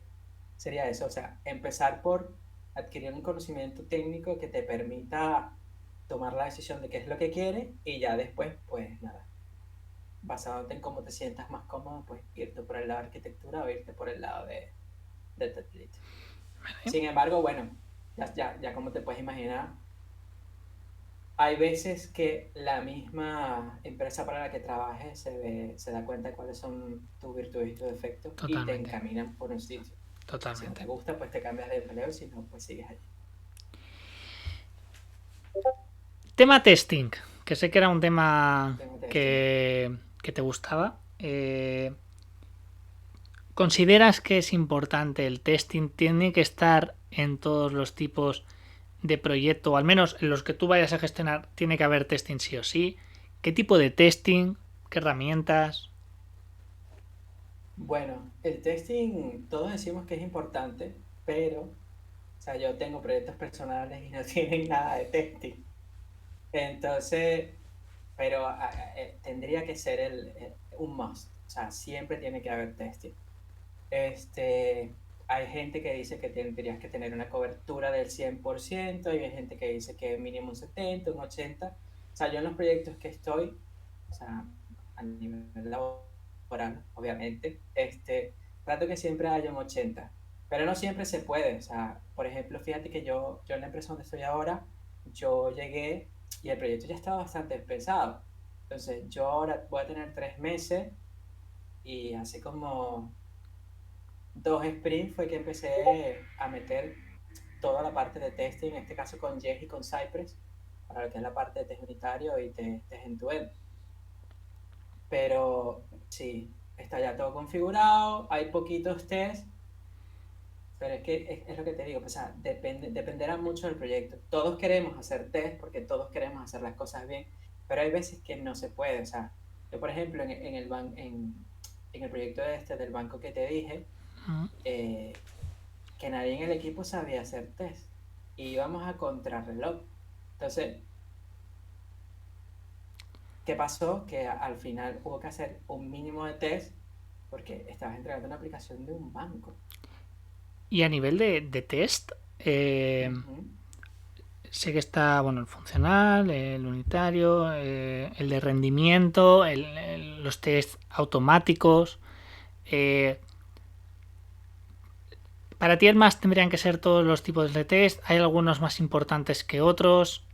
sería eso, o sea, empezar por adquirir un conocimiento técnico que te permita tomar la decisión de qué es lo que quieres y ya después, pues nada, basándote en cómo te sientas más cómodo, pues irte por el lado de arquitectura o irte por el lado de tech lead. Sin embargo, bueno, ya como te puedes imaginar, hay veces que la misma empresa para la que trabajes se da cuenta de cuáles son tus virtudes y tus defectos y te Totalmente, encaminan por un sitio. Si no te totalmente. gusta, pues te cambias de empleo, si no, pues sigues allí. Tema testing, que sé que era un tema Tengo testing. que te gustaba. ¿Consideras que es importante el testing? ¿Tiene que estar en todos los tipos de proyecto, o al menos en los que tú vayas a gestionar, tiene que haber testing sí o sí? ¿Qué tipo de testing? ¿Qué herramientas? Bueno, el testing, todos decimos que es importante, pero, o sea, yo tengo proyectos personales y no tienen nada de testing. Entonces, pero tendría que ser un must. O sea, siempre tiene que haber testing. Hay gente que dice que tendrías que tener una cobertura del 100%, y hay gente que dice que mínimo un 70, un 80. O sea, yo en los proyectos que estoy, o sea, a nivel laboral, obviamente, trato que siempre haya un 80, pero no siempre se puede. O sea, por ejemplo, fíjate que yo en la empresa donde estoy ahora, yo llegué y el proyecto ya estaba bastante pesado. Entonces, yo ahora voy a tener 3 meses y hace como 2 sprints fue que empecé a meter toda la parte de testing, en este caso con Jest y con Cypress, para lo que es la parte de test unitario y test end-to-end. Pero sí, está ya todo configurado, hay poquitos tests, pero es que es lo que te digo, pues, o sea, dependerá mucho del proyecto. Todos queremos hacer test porque todos queremos hacer las cosas bien, pero hay veces que no se puede. O sea, yo por ejemplo en el proyecto del banco que te dije, eh, que nadie en el equipo sabía hacer test y íbamos a contrarreloj. Entonces, ¿qué pasó? Que al final hubo que hacer un mínimo de test porque estabas entregando una aplicación de un banco. Y a nivel de test, Ujú. sé que está bueno el funcional, el unitario, el de rendimiento, los test automáticos. Eh, para ti, más tendrían que ser todos los tipos de test. Hay algunos más importantes que otros.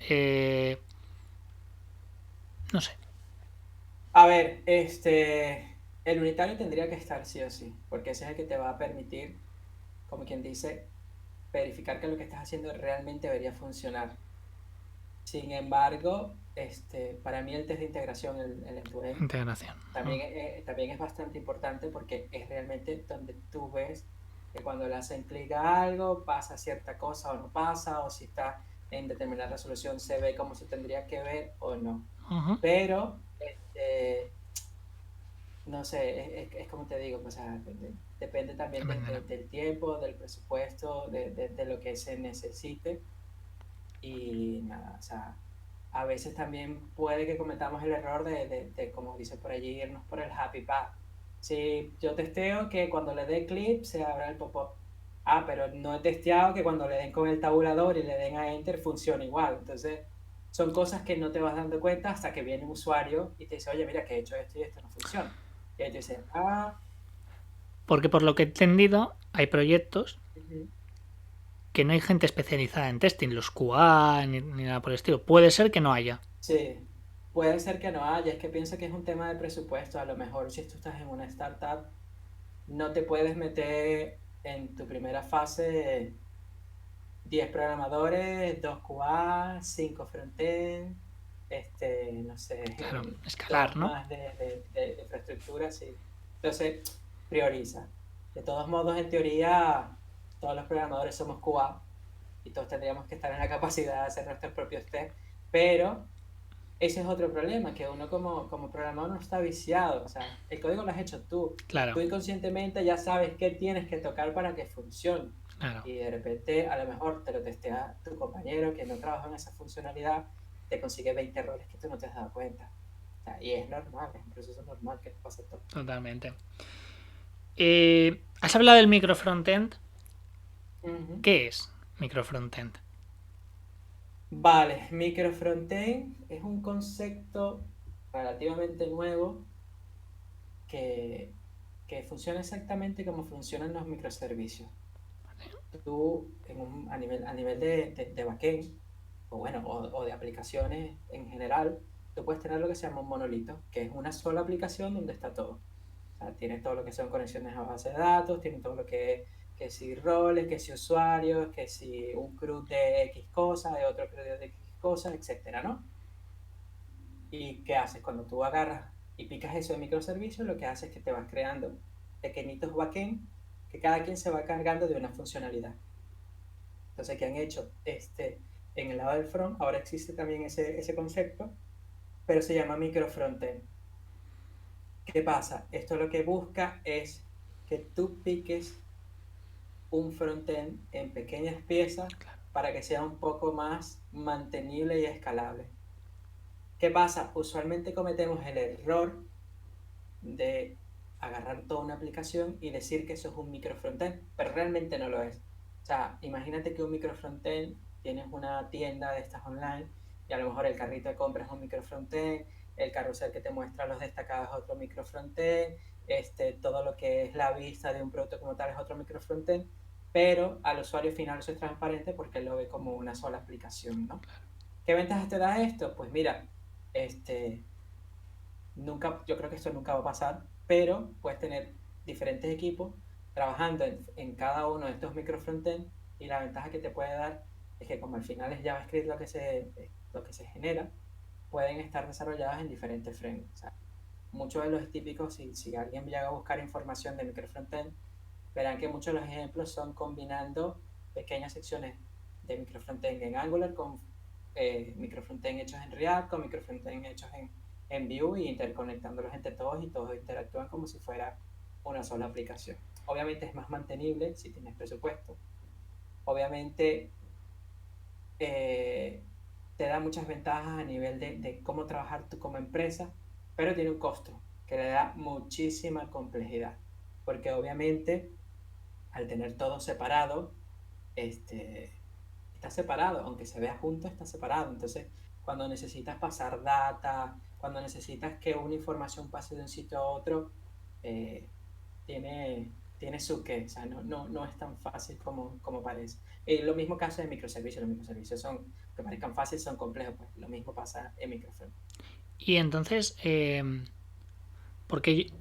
No sé. A ver, el unitario tendría que estar sí o sí, porque ese es el que te va a permitir, como quien dice, verificar que lo que estás haciendo realmente debería funcionar. Sin embargo, para mí el test de integración, el end-to-end, Integración. también es bastante importante porque es realmente donde tú ves que cuando le hacen clic a algo pasa cierta cosa o no pasa, o si está en determinada resolución se ve como se tendría que ver o no. Uh-huh. Pero, no sé, es como te digo, pues, o sea, depende también Dependerá. del tiempo, del presupuesto, de lo que se necesite. Y nada, o sea, a veces también puede que cometamos el error como dice por allí, irnos por el happy path. Si yo testeo que cuando le dé clip se abra el pop-up. Ah, pero no he testeado que cuando le den con el tabulador y le den a enter funcione igual. Entonces, son cosas que no te vas dando cuenta hasta que viene un usuario y te dice, oye, mira que he hecho esto y esto no funciona. Y ahí te dice, Porque por lo que he entendido, hay proyectos ujú. que no hay gente especializada en testing, los QA ni nada por el estilo. Puede ser que no haya. Sí, puede ser que no haya, es que pienso que es un tema de presupuesto. A lo mejor si tú estás en una startup, no te puedes meter en tu primera fase 10 programadores, 2 QA, 5 frontend, no Claro, sé, escalar, dos ¿no? más de infraestructura, sí. Entonces, prioriza. De todos modos, en teoría, todos los programadores somos QA y todos tendríamos que estar en la capacidad de hacer nuestros propios test, pero ese es otro problema, que uno como programador no está viciado. O sea, el código lo has hecho tú. Claro, Tú inconscientemente ya sabes qué tienes que tocar para que funcione. Claro, Y de repente, a lo mejor te lo testea tu compañero que no trabaja en esa funcionalidad, te consigue 20 errores que tú no te has dado cuenta. O sea, y es normal, es un proceso normal que te pase todo. totalmente. ¿Has hablado del micro frontend? Ujú. ¿Qué es micro frontend? Vale, micro frontend es un concepto relativamente nuevo que, que funciona exactamente como funcionan los microservicios. Tú, a nivel de backend, o bueno, o de aplicaciones en general, tú puedes tener lo que se llama un monolito, que es una sola aplicación donde está todo. O sea, tienes todo lo que son conexiones a base de datos, tienes todo lo que si roles, que si usuarios, que si un CRUD de X cosa, de otro CRUD de X cosa, etcétera, ¿no? ¿Y qué haces? Cuando tú agarras y picas eso de microservicios, lo que haces es que te vas creando pequeñitos backend que cada quien se va cargando de una funcionalidad. Entonces, ¿qué han hecho? En el lado del front, ahora existe también ese concepto, pero se llama micro frontend. ¿Qué pasa? Esto lo que busca es que tú piques un frontend en pequeñas piezas para que sea un poco más mantenible y escalable. ¿Qué pasa? Usualmente cometemos el error de agarrar toda una aplicación y decir que eso es un micro frontend, pero realmente no lo es. O sea, imagínate que un micro frontend tienes una tienda de estas online y a lo mejor el carrito de compras es un micro frontend, el carrusel que te muestra los destacados es otro micro frontend, todo lo que es la vista de un producto como tal es otro micro frontend, pero al usuario final eso es transparente porque él lo ve como una sola aplicación, ¿no? ¿Qué ventajas te da esto? Pues mira, este, nunca, yo creo que esto nunca va a pasar, pero puedes tener diferentes equipos trabajando en cada uno de estos micro frontend y la ventaja que te puede dar es que como al final es JavaScript lo que se genera, pueden estar desarrolladas en diferentes frameworks. O sea, muchos de los típicos, si alguien llega a buscar información de micro frontend, verán que muchos de los ejemplos son combinando pequeñas secciones de micro frontend en Angular con micro frontend hechos en React, con micro frontend hechos en Vue y interconectándolos entre todos y todos interactúan como si fuera una sola aplicación. Obviamente es más mantenible si tienes presupuesto. Obviamente eh, te da muchas ventajas a nivel de cómo trabajar tú como empresa, pero tiene un costo que le da muchísima complejidad. Porque obviamente al tener todo separado, está separado, aunque se vea junto, está separado. Entonces, cuando necesitas pasar data, cuando necesitas que una información pase de un sitio a otro, eh, tiene su qué, o sea, no es tan fácil como parece. Y lo mismo caso de microservicios, los microservicios son, que parezcan fáciles, son complejos, pues lo mismo pasa en microservicios. Y entonces, porque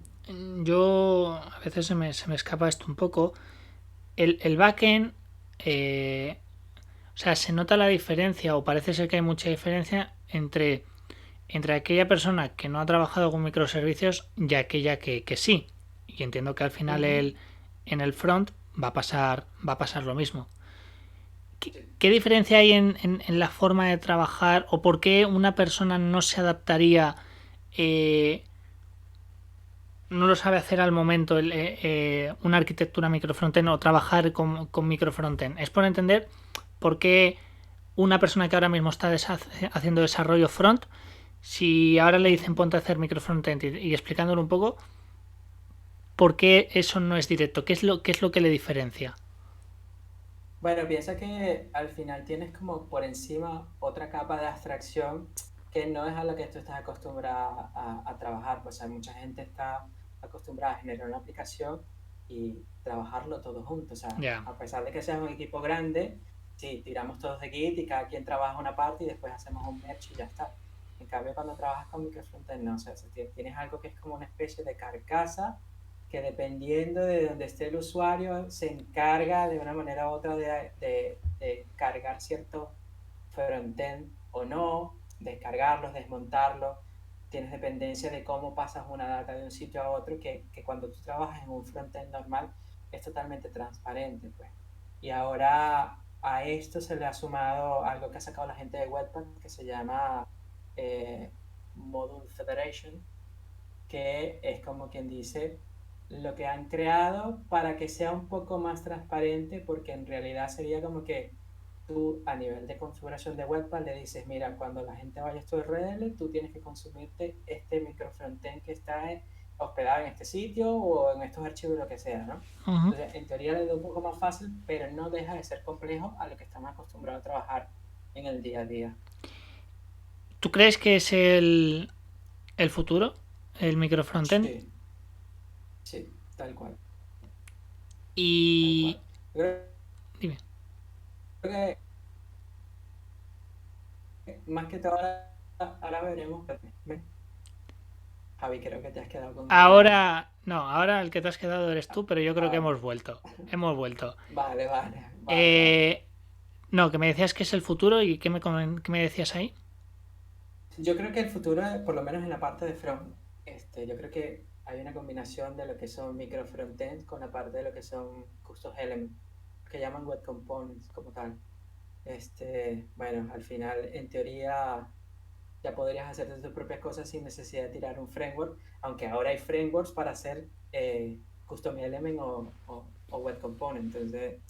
yo a veces se me escapa esto un poco, el backend, o sea, se nota la diferencia o parece ser que hay mucha diferencia entre aquella persona que no ha trabajado con microservicios y aquella que sí. Y entiendo que al final Ujú. en el front va a pasar lo mismo. ¿Qué, Sí. qué diferencia hay en la forma de trabajar o por qué una persona no se adaptaría, eh, no lo sabe hacer al momento una arquitectura microfrontend o trabajar con microfrontend? Es por entender por qué una persona que ahora mismo está haciendo desarrollo front, si ahora le dicen Ujú. ponte a hacer microfrontend y explicándolo un poco, ¿por qué eso no es directo? Qué es lo que le diferencia? Bueno, piensa que al final tienes como por encima otra capa de abstracción que no es a la que tú estás acostumbrada a trabajar. Pues hay mucha gente está acostumbrada a generar una aplicación y trabajarlo todo junto. O sea, Ya, a pesar de que seas un equipo grande, sí, tiramos todos de Git y cada quien trabaja una parte y después hacemos un merge y ya está. En cambio, cuando trabajas con microfrontend, no, o sea, tienes algo que es como una especie de carcasa que dependiendo de donde esté el usuario, se encarga de una manera u otra de cargar ciertos frontend o no, descargarlos, desmontarlos. Tienes dependencia de cómo pasas una data de un sitio a otro, que cuando tú trabajas en un frontend normal es totalmente transparente, pues. Y ahora a esto se le ha sumado algo que ha sacado la gente de Webpack que se llama Module Federation, que es como quien dice lo que han creado para que sea un poco más transparente, porque en realidad sería como que tú a nivel de configuración de Webpack le dices, mira, cuando la gente vaya a tu URL, tú tienes que consumirte este micro frontend que está hospedado en este sitio o en estos archivos, lo que sea, ¿no? Ujú. Entonces, en teoría le da un poco más fácil, pero no deja de ser complejo a lo que estamos acostumbrados a trabajar en el día a día. ¿Tú crees que es el futuro, el micro frontend? Sí, sí, tal cual, tal Y cual. Yo dime. creo que más que todo ahora veremos. Javi, creo que te has quedado congelado. Ahora, no, ahora el que te has quedado eres Ah, tú, pero yo creo que ah, hemos vuelto. Hemos vuelto. vale, vale, vale, vale. Eh, no, que me decías que es el futuro y qué me decías ahí. Yo creo que el futuro, por lo menos en la parte de front, yo creo que hay una combinación de lo que son micro frontends con la parte de lo que son custom elements, que llaman web components como tal. Bueno, al final, en teoría, ya podrías hacer tus propias cosas sin necesidad de tirar un framework, aunque ahora hay frameworks para hacer custom element o web component. Entonces,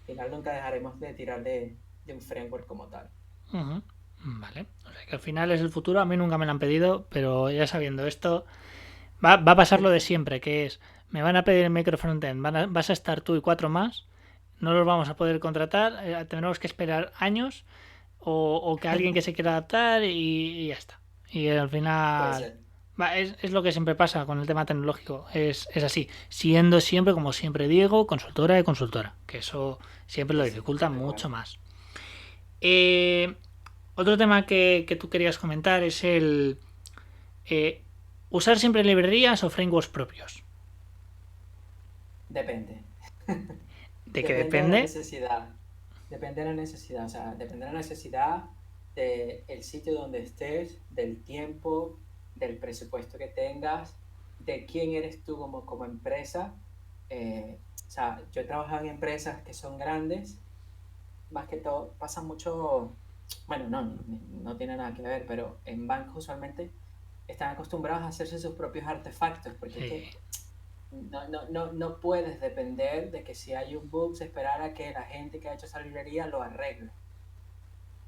al final nunca dejaremos de tirar de un framework como tal. Ujú. Vale. O sea que al final es el futuro. A mí nunca me lo han pedido, pero ya sabiendo esto, va a pasar lo de siempre, que es, me van a pedir el micro frontend, vas a estar tú y cuatro más, no los vamos a poder contratar, tendremos que esperar años o que alguien que se quiera adaptar y ya está. Y al Puede final ser. es lo que siempre pasa con el tema tecnológico, es así, siendo siempre, como siempre digo, consultora de consultora, que eso siempre lo Sí, sí, dificulta tal mucho cual. más. Eh, otro tema que tú querías comentar es el eh, usar siempre librerías o frameworks propios. Depende. ¿De qué Depende de la depende? necesidad. Depende de la necesidad. O sea, depende de la necesidad del sitio donde estés, del tiempo, del presupuesto que tengas, de quién eres tú como empresa. O sea, yo he trabajado en empresas que son grandes, más que todo, pasa mucho, bueno, no tiene nada que ver, pero en bancos usualmente están acostumbrados a hacerse sus propios artefactos, porque es Sí. que no puedes depender de que si hay un bug, se esperar a que la gente que ha hecho esa librería lo arregle.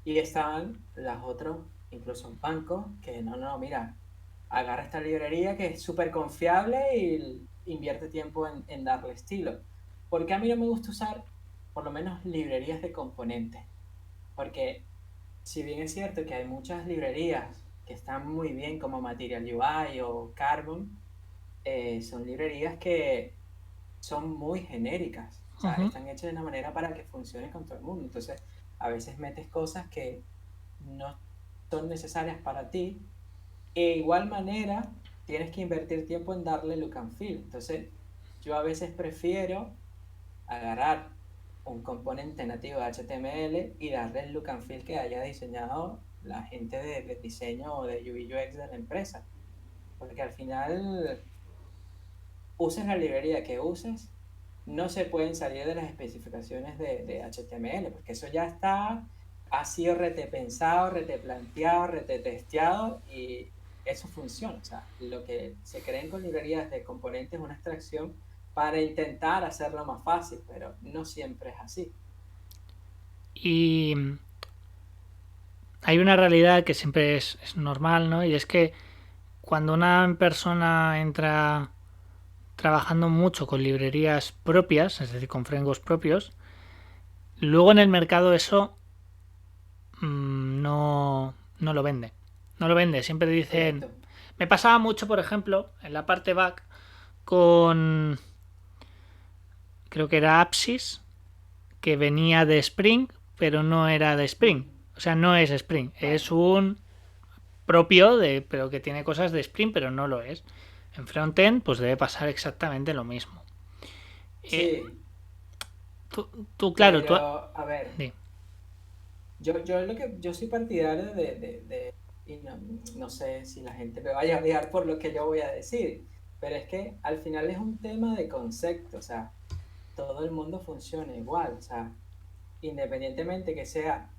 Y están las otros, incluso bancos, que mira, agarra esta librería que es súper confiable y invierte tiempo en darle estilo. Porque a mí no me gusta usar, por lo menos, librerías de componentes. Porque si bien es cierto que hay muchas librerías que están muy bien como Material UI o Carbon, son librerías que son muy genéricas, o sea, Ujú. están hechas de una manera para que funcione con todo el mundo. Entonces, a veces metes cosas que no son necesarias para ti e igual manera tienes que invertir tiempo en darle look and feel. Entonces, yo a veces prefiero agarrar un componente nativo de HTML y darle el look and feel que haya diseñado la gente de diseño o de UI UX de la empresa. Porque al final uses la librería que uses, no se pueden salir de las especificaciones de HTML, porque eso ya está, ha sido rete pensado, rete planteado, rete testeado y eso funciona. O sea, lo que se creen con librerías de componentes es una extracción para intentar hacerlo más fácil, pero no siempre es así. Y hay una realidad que siempre es normal, ¿no? Y es que cuando una persona entra trabajando mucho con librerías propias, es decir, con frameworks propios, luego en el mercado eso no lo vende. No lo vende. Siempre dicen... Correcto. Me pasaba mucho, por ejemplo, en la parte back con... Creo que era Apsis, que venía de Spring, pero no era de Spring. Mm, O sea, no es Spring. Es vale. un propio, pero que tiene cosas de Spring, pero no lo es. En frontend, pues debe pasar exactamente lo mismo. Eh, Sí, claro, tú... pero a ver, Sí. yo soy partidario y no sé si la gente me vaya a odiar por lo que yo voy a decir, pero es que al final es un tema de concepto, o sea, todo el mundo funciona igual, o sea, independientemente que sea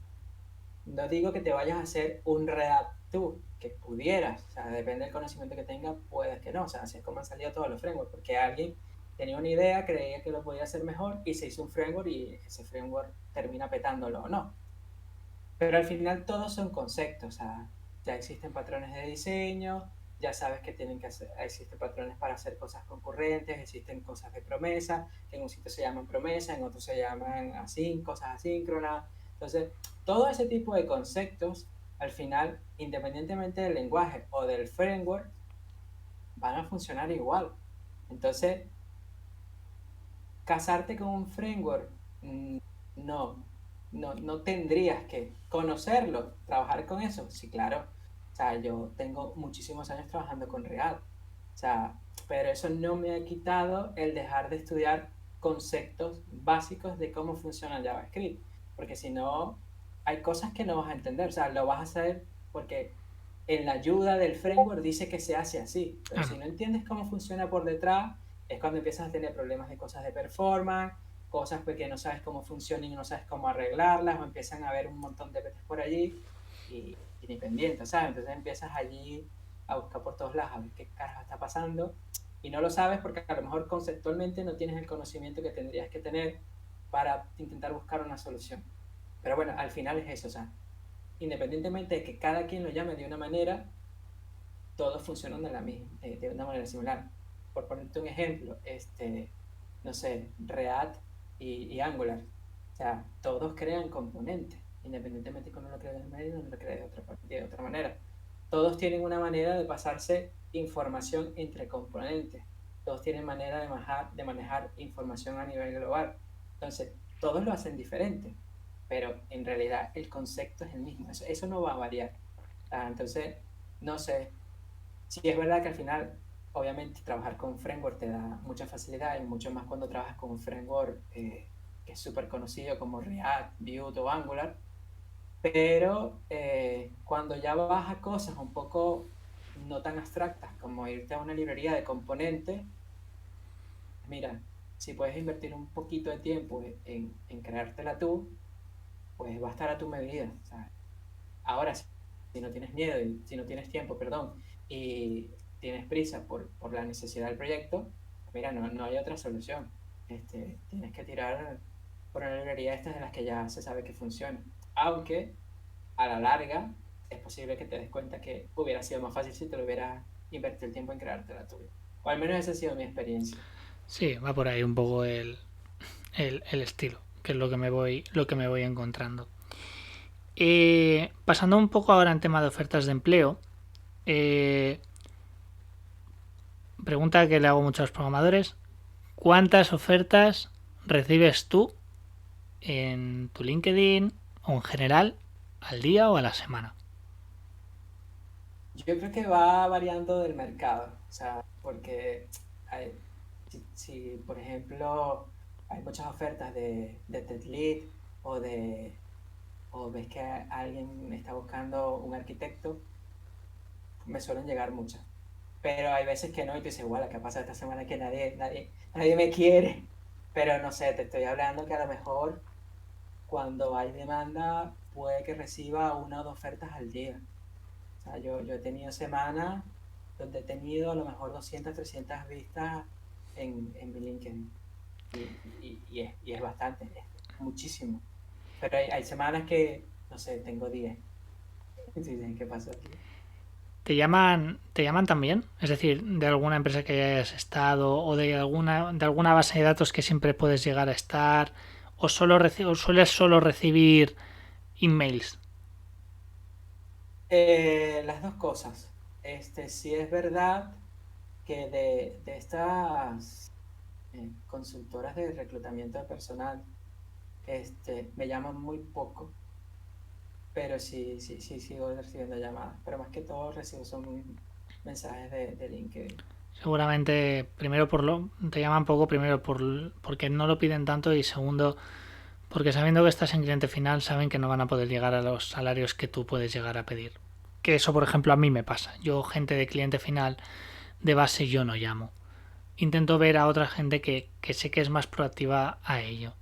no digo que te vayas a hacer un React tú, que pudieras, o sea, depende del conocimiento que tengas, puedes que no, o sea, así es como han salido todos los frameworks, porque alguien tenía una idea, creía que lo podía hacer mejor y se hizo un framework y ese framework termina petándolo o no. Pero al final todos son conceptos, o sea, ya existen patrones de diseño, ya sabes que tienen que hacer, existen patrones para hacer cosas concurrentes, existen cosas de promesa, que en un sitio se llaman promesa, en otro se llaman así, cosas asíncronas. Entonces, todo ese tipo de conceptos, al final, independientemente del lenguaje o del framework, van a funcionar igual. Entonces, casarte con un framework, no, no tendrías que conocerlo, trabajar con eso, sí, claro. O sea, yo tengo muchísimos años trabajando con React, o sea, pero eso no me ha quitado el dejar de estudiar conceptos básicos de cómo funciona el JavaScript, porque si no, hay cosas que no vas a entender, o sea, lo vas a hacer porque en la ayuda del framework dice que se hace así, pero si Claro. no entiendes cómo funciona por detrás, es cuando empiezas a tener problemas de cosas de performance, cosas pues, que no sabes cómo funcionan y no sabes cómo arreglarlas, o empiezan a haber un montón de veces por allí y ni pendiente, ¿sabes? Entonces empiezas allí a buscar por todos lados a ver qué carajo está pasando y no lo sabes porque a lo mejor conceptualmente no tienes el conocimiento que tendrías que tener para intentar buscar una solución. Pero bueno, al final es eso, o sea, independientemente de que cada quien lo llame de una manera, todos funcionan de, la misma, de una manera similar. Por ponerte un ejemplo, no sé, React y Angular. O sea, todos crean componentes, independientemente de que uno lo cree de una manera y uno lo cree de otra manera. Todos tienen una manera de pasarse información entre componentes. Todos tienen manera de manejar información a nivel global. Entonces, todos lo hacen diferente, pero en realidad el concepto es el mismo. Eso no va a variar. Entonces, no sé, sí, es verdad que al final, obviamente, trabajar con framework te da mucha facilidad y mucho más cuando trabajas con un framework que es súper conocido como React, Vue o Angular, pero cuando ya vas a cosas un poco no tan abstractas como irte a una librería de componentes, mira, si puedes invertir un poquito de tiempo en creártela tú, pues va a estar a tu medida. O sea, ahora, si no tienes miedo y si no tienes tiempo, perdón, y tienes prisa por la necesidad del proyecto, mira, no hay otra solución. Tienes que tirar por una librería estas de las que ya se sabe que funciona. Aunque a la larga es posible que te des cuenta que hubiera sido más fácil si te lo hubieras invertido el tiempo en crearte la tuya. O al menos esa ha sido mi experiencia. Sí, va por ahí un poco el estilo, que es lo que me voy encontrando. Pasando un poco ahora en tema de ofertas de empleo, eh, pregunta que le hago mucho a los programadores: ¿cuántas ofertas recibes tú en tu LinkedIn o en general al día o a la semana? Yo creo que va variando del mercado, o sea, porque hay, si, por ejemplo hay muchas ofertas de Tech Lead o o ves que alguien está buscando un arquitecto, me suelen llegar muchas. Pero hay veces que no y tú dices, bueno, ¿qué pasa esta semana que nadie me quiere? Pero no sé, te estoy hablando que a lo mejor cuando hay demanda puede que reciba una o dos ofertas al día. O sea, yo he tenido semanas donde he tenido a lo mejor 200 300 vistas en mi LinkedIn. Y es bastante, es muchísimo. Pero hay semanas que, no sé, tengo 10. Dicen, ¿qué pasó aquí? Te llaman también? Es decir, de alguna empresa que hayas estado o de alguna base de datos que siempre puedes llegar a estar, o o sueles solo recibir emails. Las dos cosas. Sí es verdad que de estas consultoras de reclutamiento de personal, me llaman muy poco, pero sí sigo recibiendo llamadas. Pero más que todo recibo son mensajes de LinkedIn. Seguramente, primero te llaman poco, primero porque no lo piden tanto, y segundo, porque sabiendo que estás en cliente final, saben que no van a poder llegar a los salarios que tú puedes llegar a pedir. Que eso, por ejemplo, a mí me pasa. Yo, gente de cliente final, de base, yo no llamo. Intento ver a otra gente que sé que es más proactiva a ello.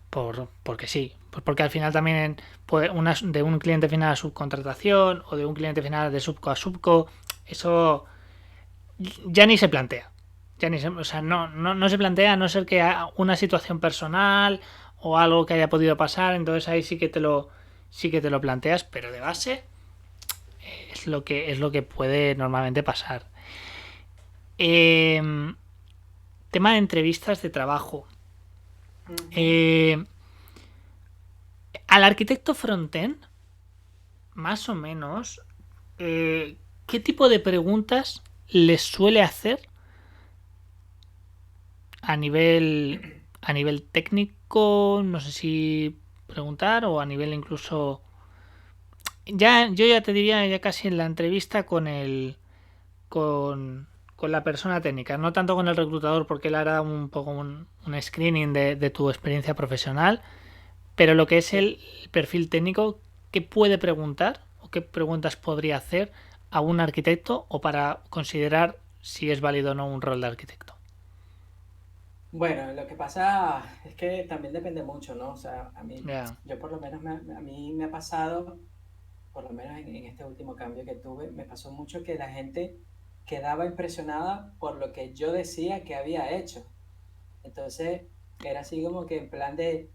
Porque sí, Pues porque al final también pues de un cliente final a subcontratación o de un cliente final de subco a subco, eso ya ni se plantea. O sea, no se plantea a no ser que una situación personal o algo que haya podido pasar, entonces ahí sí que te lo planteas, pero de base es lo que puede normalmente pasar. Eh, tema de entrevistas de trabajo. Ujú. Eh, al arquitecto frontend, más o menos, ¿qué tipo de preguntas les suele hacer a nivel a nivel técnico? No sé si preguntar o a nivel incluso ya yo ya te diría ya casi en la entrevista con la persona técnica, no tanto con el reclutador porque él hará un poco un screening de tu experiencia profesional, pero lo que es Sí. el perfil técnico, ¿qué puede preguntar o qué preguntas podría hacer a un arquitecto o para considerar si es válido o no un rol de arquitecto? Bueno, lo que pasa es que también depende mucho, ¿no? O sea, Ya, yo por lo menos, a mí me ha pasado, por lo menos en este último cambio que tuve, me pasó mucho que la gente quedaba impresionada por lo que yo decía que había hecho. Entonces, era así como que en plan de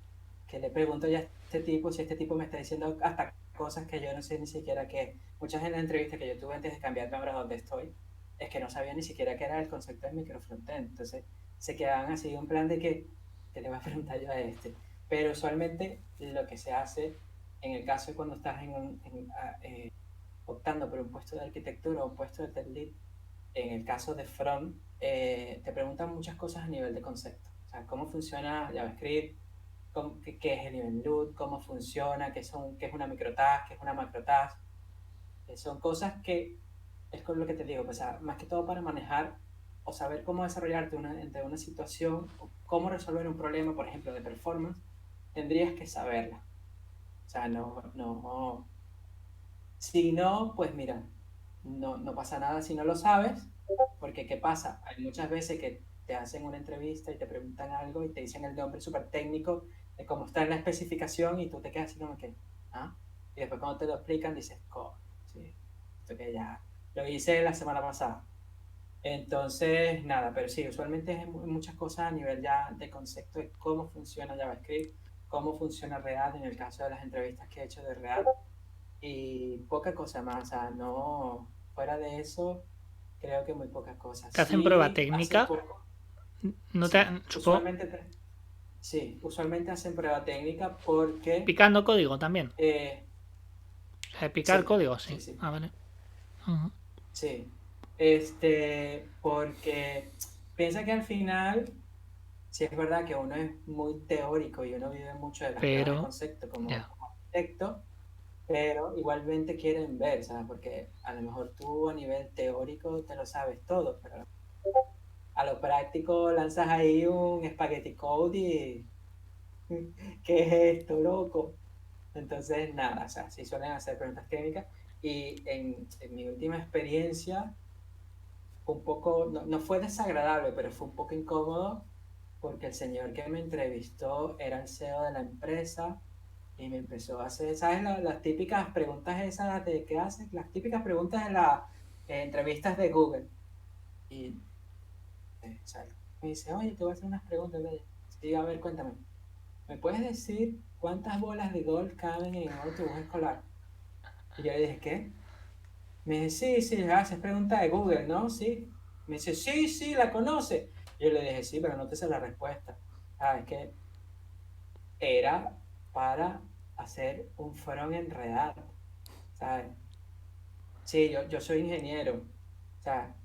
que le pregunto ya a este tipo si este tipo me está diciendo hasta cosas que yo no sé ni siquiera qué. Muchas en la entrevista que yo tuve antes de cambiarme ahora donde estoy, es que no sabía ni siquiera qué era el concepto de microfrontend. Entonces, se quedaban así en plan de que le voy a preguntar yo a este. Pero usualmente lo que se hace en el caso de cuando estás optando por un puesto de arquitectura o un puesto de tech lead, en el caso de front, te preguntan muchas cosas a nivel de concepto. O sea, cómo funciona JavaScript, qué es el event loop, cómo funciona, qué es una microtask, qué es una macrotask. Son cosas que es con lo que te digo, pues, o sea, más que todo para manejar o saber cómo desarrollarte entre una situación o cómo resolver un problema, por ejemplo, de performance, tendrías que saberla. O sea, si no, pues mira, no pasa nada si no lo sabes, porque ¿qué pasa? Hay muchas veces que te hacen una entrevista y te preguntan algo y te dicen el nombre súper técnico de cómo está en la especificación y tú te quedas así como que, ¿ah? Y después cuando te lo explican dices, sí, esto que ya lo hice la semana pasada. Entonces, nada, pero sí, usualmente es muchas cosas a nivel ya de concepto de cómo funciona JavaScript, cómo funciona React en el caso de las entrevistas que he hecho de React y poca cosa más, o sea, no, fuera de eso, creo que muy pocas cosas. te hacen prueba Sí, hace técnica, poco, no te sí, supongo sí, usualmente hacen prueba técnica porque, picando código también. eh, O sea, picar sí, código, sí. sí, sí, Ah, vale. Ujú. sí, porque piensa que al final, sí es verdad que uno es muy teórico y uno vive mucho de las pruebas de Pero concepto ya. como arquitecto, pero igualmente quieren ver, ¿sabes? Porque a lo mejor tú a nivel teórico te lo sabes todo, pero a lo práctico lanzas ahí un spaghetti code y ¿qué es esto, loco? Entonces, nada, o sea, sí suelen hacer preguntas técnicas y en mi última experiencia fue un poco, no fue desagradable, pero fue un poco incómodo porque el señor que me entrevistó era el CEO de la empresa y me empezó a hacer, ¿sabes? Las típicas preguntas esas de qué haces, las típicas preguntas en las entrevistas de Google. Y o sea, me dice, oye, te voy a hacer unas preguntas. Sí, a ver, cuéntame. ¿Me puedes decir cuántas bolas de golf caben en un autobús escolar? Y yo le dije, ¿qué? Me dice, sí, sí, haces pregunta de Google, ¿no? Sí. Me dice, sí, sí, la conoce. Y yo le dije, sí, pero no te sé la respuesta. Ah, es que era para hacer un front enredado, ¿sabes? Sí, yo soy ingeniero. O sea,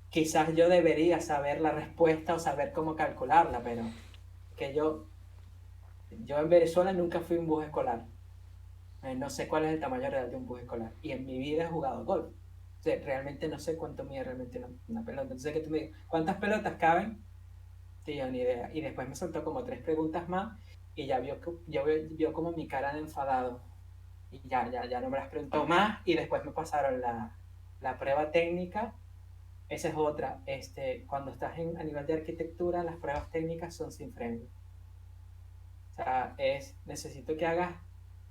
quizás yo debería saber la respuesta o saber cómo calcularla, pero que yo en Venezuela nunca fui un bus escolar. No sé cuál es el tamaño real de un bus escolar. Y en mi vida he jugado golf. O sea, realmente no sé cuánto mide realmente una pelota. Entonces, que tú me digas, ¿cuántas pelotas caben? Sí, yo ni idea. Y después me soltó como tres preguntas más y ya vio como mi cara de enfadado. Y ya no me las preguntó más y después me pasaron la prueba técnica. Esa es otra. Cuando estás a nivel de arquitectura, las pruebas técnicas son sin framework. O sea, necesito que hagas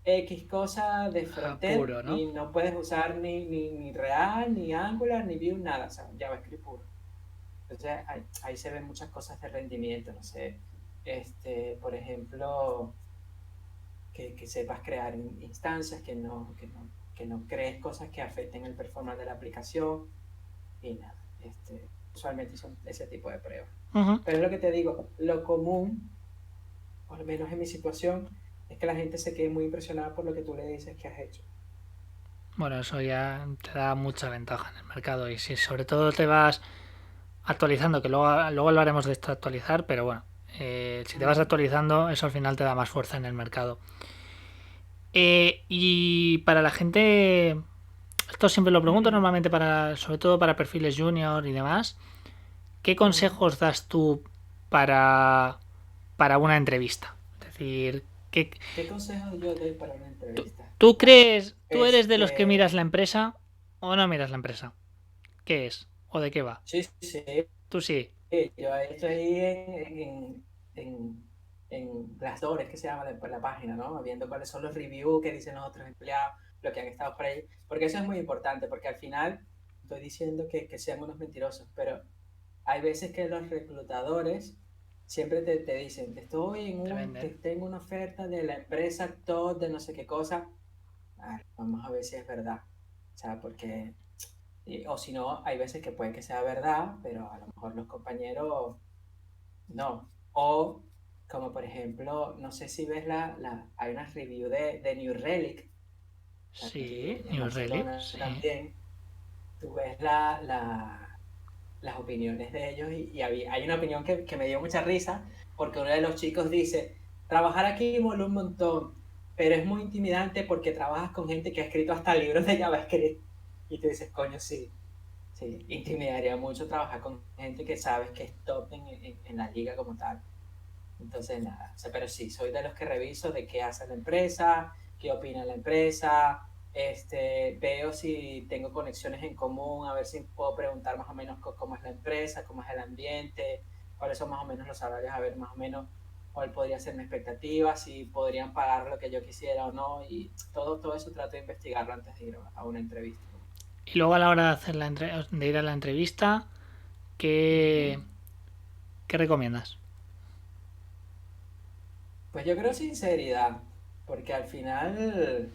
X cosa de frontend Puro, ¿no? y no puedes usar ni React, ni Angular, ni Vue, nada, o sea, JavaScript puro. Entonces ahí se ven muchas cosas de rendimiento, no sé, por ejemplo, que sepas crear instancias, que no crees cosas que afecten el performance de la aplicación y nada, usualmente son ese tipo de pruebas. Ujú. Pero es lo que te digo, lo común, por lo menos en mi situación, es que la gente se quede muy impresionada por lo que tú le dices que has hecho. Bueno, eso ya te da mucha ventaja en el mercado y si sobre todo te vas actualizando, que luego lo haremos de esto actualizar, pero bueno, si te vas Ujú. actualizando, eso al final te da más fuerza en el mercado. Y para la gente, esto siempre lo pregunto normalmente sobre todo para perfiles junior y demás, ¿qué Ujú. consejos das tú para, para una entrevista? Es decir, ¿Qué consejos yo doy para una entrevista? tú eres de los que Este, miras la empresa o no miras la empresa? ¿Qué es? ¿O de qué va? sí, sí, Tú sí. yo estoy en Glassdoor, es que se llama la página, ¿no? Viendo cuáles son los reviews que dicen los otros empleados, lo que han estado por ahí, porque eso es muy importante, porque al final estoy diciendo que sean unos mentirosos, pero hay veces que los reclutadores siempre te dicen, Te venden. tengo una oferta de la empresa top de no sé qué cosa. Vamos a ver si es verdad. O sea, porque, o si no, hay veces que puede que sea verdad, pero a lo mejor los compañeros no. O, como por ejemplo, no sé si ves hay una review de New Relic, Sí, aquí en New Relic, Barcelona sí. también. Tú ves las opiniones de ellos y hay una opinión que me dio mucha risa porque uno de los chicos dice, trabajar aquí mola un montón, pero es muy intimidante porque trabajas con gente que ha escrito hasta libros de JavaScript y te dices, coño, sí, sí, intimidaría mucho trabajar con gente que sabes que es top en la liga como tal. Entonces, nada, o sea, pero sí, soy de los que reviso de qué hace la empresa, qué opina la empresa, veo si tengo conexiones en común, a ver si puedo preguntar más o menos cómo es la empresa, cómo es el ambiente, cuáles son más o menos los salarios, a ver más o menos cuál podría ser mi expectativa, si podrían pagar lo que yo quisiera o no, y todo eso trato de investigarlo antes de ir a una entrevista. Y luego a la hora de hacer de ir a la entrevista, ¿qué, Ujú. qué recomiendas? Pues yo creo sinceridad, porque al final,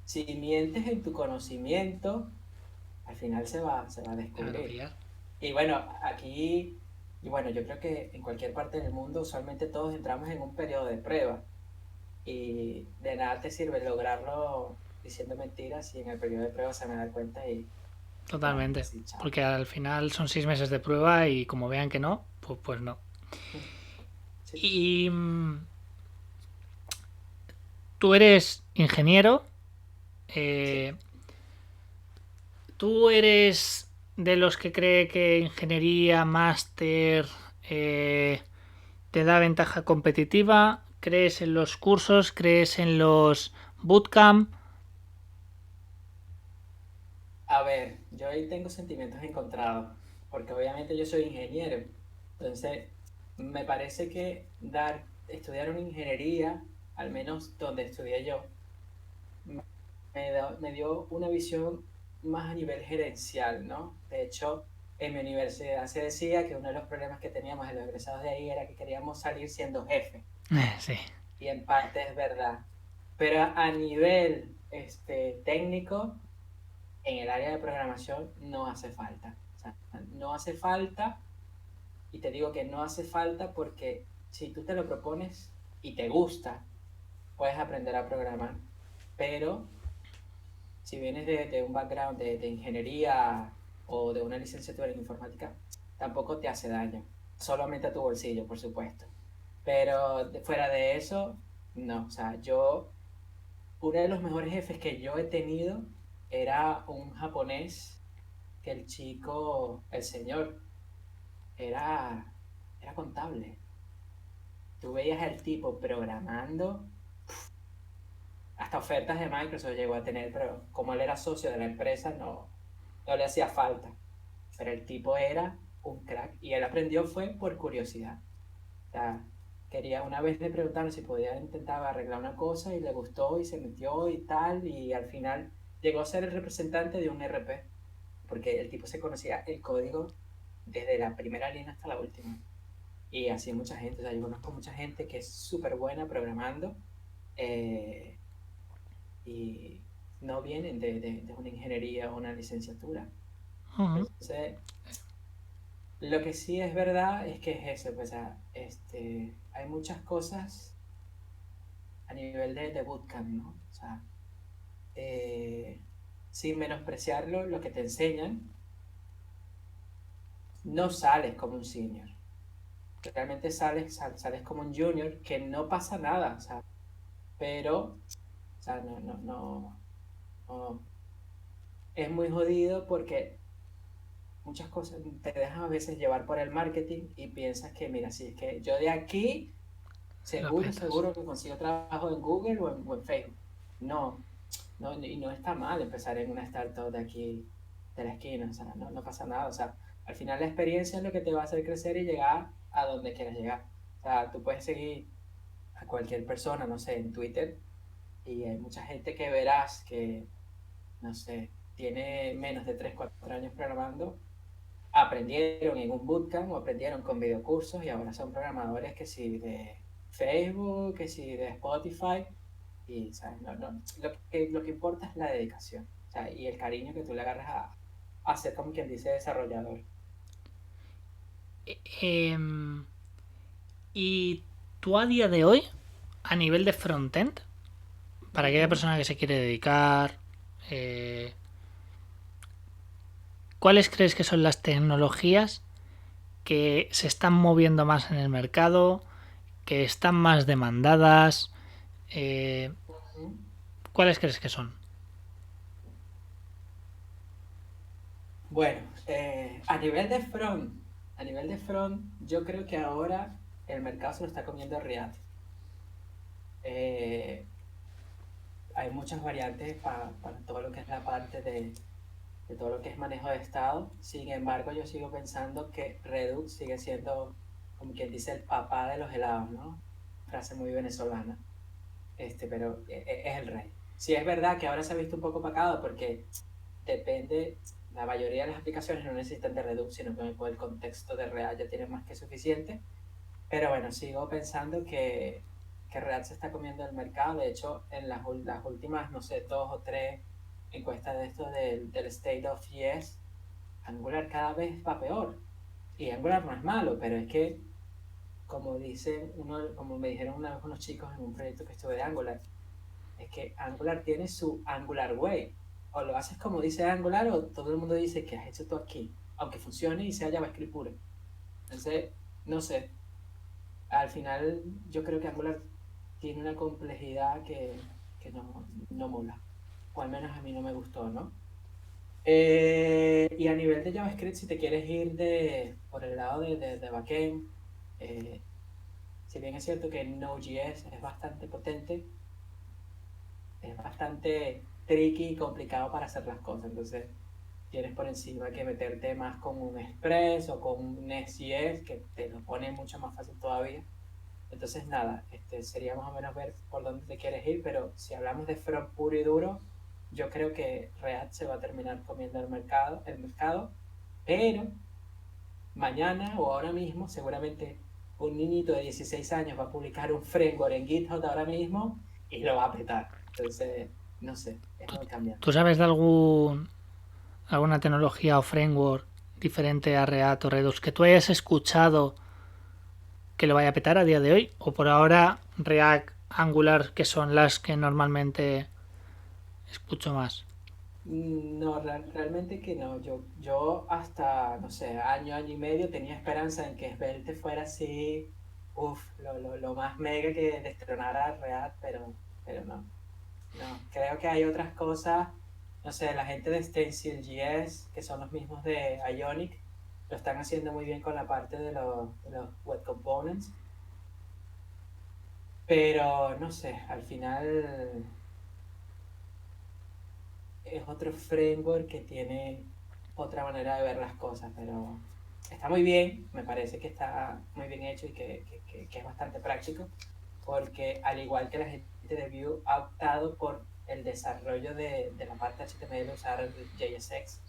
si mientes en tu conocimiento, al final se va a Te van a descubrir. pillar. Y bueno, aquí, y bueno, yo creo que en cualquier parte del mundo usualmente todos entramos en un periodo de prueba y de nada te sirve lograrlo diciendo mentiras y en el periodo de prueba se me da cuenta y nada, Totalmente. sí, chao. Porque al final son 6 meses de prueba y como vean que no, pues no. Sí, Y tú eres ingeniero. sí. eh, ¿Tú eres de los que cree que ingeniería, máster, eh, te da ventaja competitiva? ¿Crees en los cursos? ¿Crees en los bootcamp? A ver, yo ahí tengo sentimientos encontrados, porque obviamente yo soy ingeniero. Entonces, me parece que estudiar una ingeniería, al menos donde estudié yo, me dio una visión más a nivel gerencial, ¿no? De hecho, en mi universidad se decía que uno de los problemas que teníamos en los egresados de ahí era que queríamos salir siendo jefe, Sí, y en parte es verdad. Pero a nivel técnico, en el área de programación no hace falta. O sea, no hace falta, y te digo que no hace falta porque si tú te lo propones y te gusta, puedes aprender a programar. Pero si vienes de un background de ingeniería o de una licenciatura en informática, tampoco te hace daño. Solamente a tu bolsillo, por supuesto. Pero fuera de eso, no. O sea, uno de los mejores jefes que yo he tenido era un japonés que el señor, era contable. Tú veías al tipo programando, hasta ofertas de Microsoft llegó a tener, pero como él era socio de la empresa, no le hacía falta. Pero el tipo era un crack y él aprendió fue por curiosidad. O sea, quería, una vez le preguntaron si podía intentar arreglar una cosa y le gustó y se metió y tal, y al final llegó a ser el representante de un RP, porque el tipo se conocía el código desde la primera línea hasta la última. Y así mucha gente, o sea, yo conozco mucha gente que es súper buena programando eh, y no vienen de una ingeniería o una licenciatura. Ujú. Entonces, lo que sí es verdad es que es eso, pues, o sea, hay muchas cosas a nivel de bootcamp, ¿no? O sea, eh, sin menospreciarlo, lo que te enseñan, no sales como un senior. Realmente sales como un junior, que no pasa nada, o sea, pero, o sea, no. Es muy jodido porque muchas cosas te dejan a veces llevar por el marketing y piensas que, mira, si es que yo de aquí Lo seguro, petas. seguro que consigo trabajo en Google o en Facebook. No, y no está mal empezar en una startup de aquí, de la esquina, o sea, no pasa nada, o sea, al final la experiencia es lo que te va a hacer crecer y llegar a donde quieras llegar. O sea, tú puedes seguir a cualquier persona, no sé, en Twitter, y hay mucha gente que verás que, no sé, tiene menos de 3 4 años programando, aprendieron en un bootcamp o aprendieron con videocursos y ahora son programadores que sí de Facebook, que sí de Spotify. Y ¿sabes? Lo que importa es la dedicación, o sea, y el cariño que tú le agarras a ser como quien dice desarrollador. Em, ¿Y tú a día de hoy, a nivel de frontend, para aquella Ujú. persona que se quiere dedicar, eh, ¿cuáles crees que son las tecnologías que se están moviendo más en el mercado, que están más demandadas? Eh, Ujú. ¿Cuáles crees que son? Bueno, a nivel de front, yo creo que ahora el mercado se lo está comiendo React. Eh, Hay muchas variantes para todo lo que es la parte de todo lo que es manejo de estado. Sin embargo, yo sigo pensando que Redux sigue siendo, como quien dice, el papá de los helados, ¿no? Frase muy venezolana, pero es el rey. Sí es verdad que ahora se ha visto un poco opacado porque depende, la mayoría de las aplicaciones no necesitan de Redux, sino que con el contexto de React ya tienen más que suficiente. Pero bueno, sigo pensando que React se está comiendo el mercado. De hecho, en las últimas, no sé, 2 o 3 encuestas de esto del State of Yes, Angular cada vez va peor. Y Angular no es malo, pero es que, como me dijeron una vez unos chicos en un proyecto que estuve de Angular, es que Angular tiene su Angular Way. O lo haces como dice Angular, o todo el mundo dice que has hecho todo aquí, aunque funcione y sea JavaScript puro. Entonces, no sé. Al final, yo creo que Angular tiene una complejidad que no mola. O al menos a mí no me gustó, ¿no? Y a nivel de JavaScript, si te quieres ir por el lado de backend, eh, si bien es cierto que Node.js es bastante potente, es bastante tricky y complicado para hacer las cosas. Entonces, tienes por encima que meterte más con un Express o con un Next.js, que te lo pone mucho más fácil todavía. Entonces, nada, sería más o menos ver por dónde te quieres ir, pero si hablamos de front puro y duro, yo creo que React se va a terminar comiendo el mercado, pero mañana o ahora mismo, seguramente un niñito de 16 años va a publicar un framework en GitHub ahora mismo y lo va a petar. Entonces, no sé, es muy cambiante. ¿Tú sabes de alguna tecnología o framework diferente a React o Redux que tú hayas escuchado que lo vaya a petar a día de hoy? ¿O por ahora React, Angular, que son las que normalmente escucho más? No, realmente que no. Yo hasta, no sé, año y medio tenía esperanza en que Svelte fuera así, lo más mega que destronara a React, pero no. No, creo que hay otras cosas, no sé, la gente de Stencil.js, que son los mismos de Ionic, lo están haciendo muy bien con la parte de los web components, pero no sé, al final es otro framework que tiene otra manera de ver las cosas, pero está muy bien, me parece que está muy bien hecho y que es bastante práctico, porque al igual que la gente de Vue ha optado por el desarrollo de la parte HTML, usar el JSX,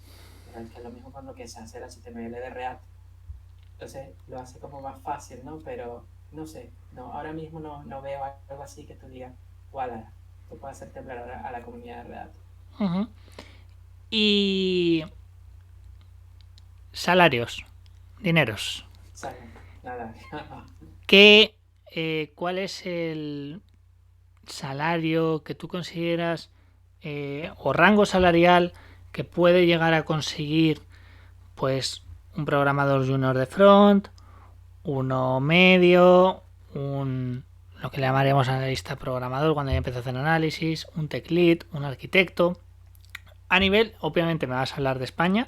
¿verdad? Que es lo mismo con lo que se hace el HTML de React. Entonces lo hace como más fácil, ¿no? Pero no sé, no, ahora mismo no veo algo así que tú digas, voilà, tú puedes hacer temblar a la comunidad de React. Ujú. Y salarios, dineros. Sale, nada. ¿Qué, ¿Cuál es el salario que tú consideras o rango salarial que puede llegar a conseguir pues un programador junior de front, uno medio, un lo que le llamaríamos analista programador cuando ya empieza a hacer análisis, un tech lead, un arquitecto? A nivel, obviamente me vas a hablar de España,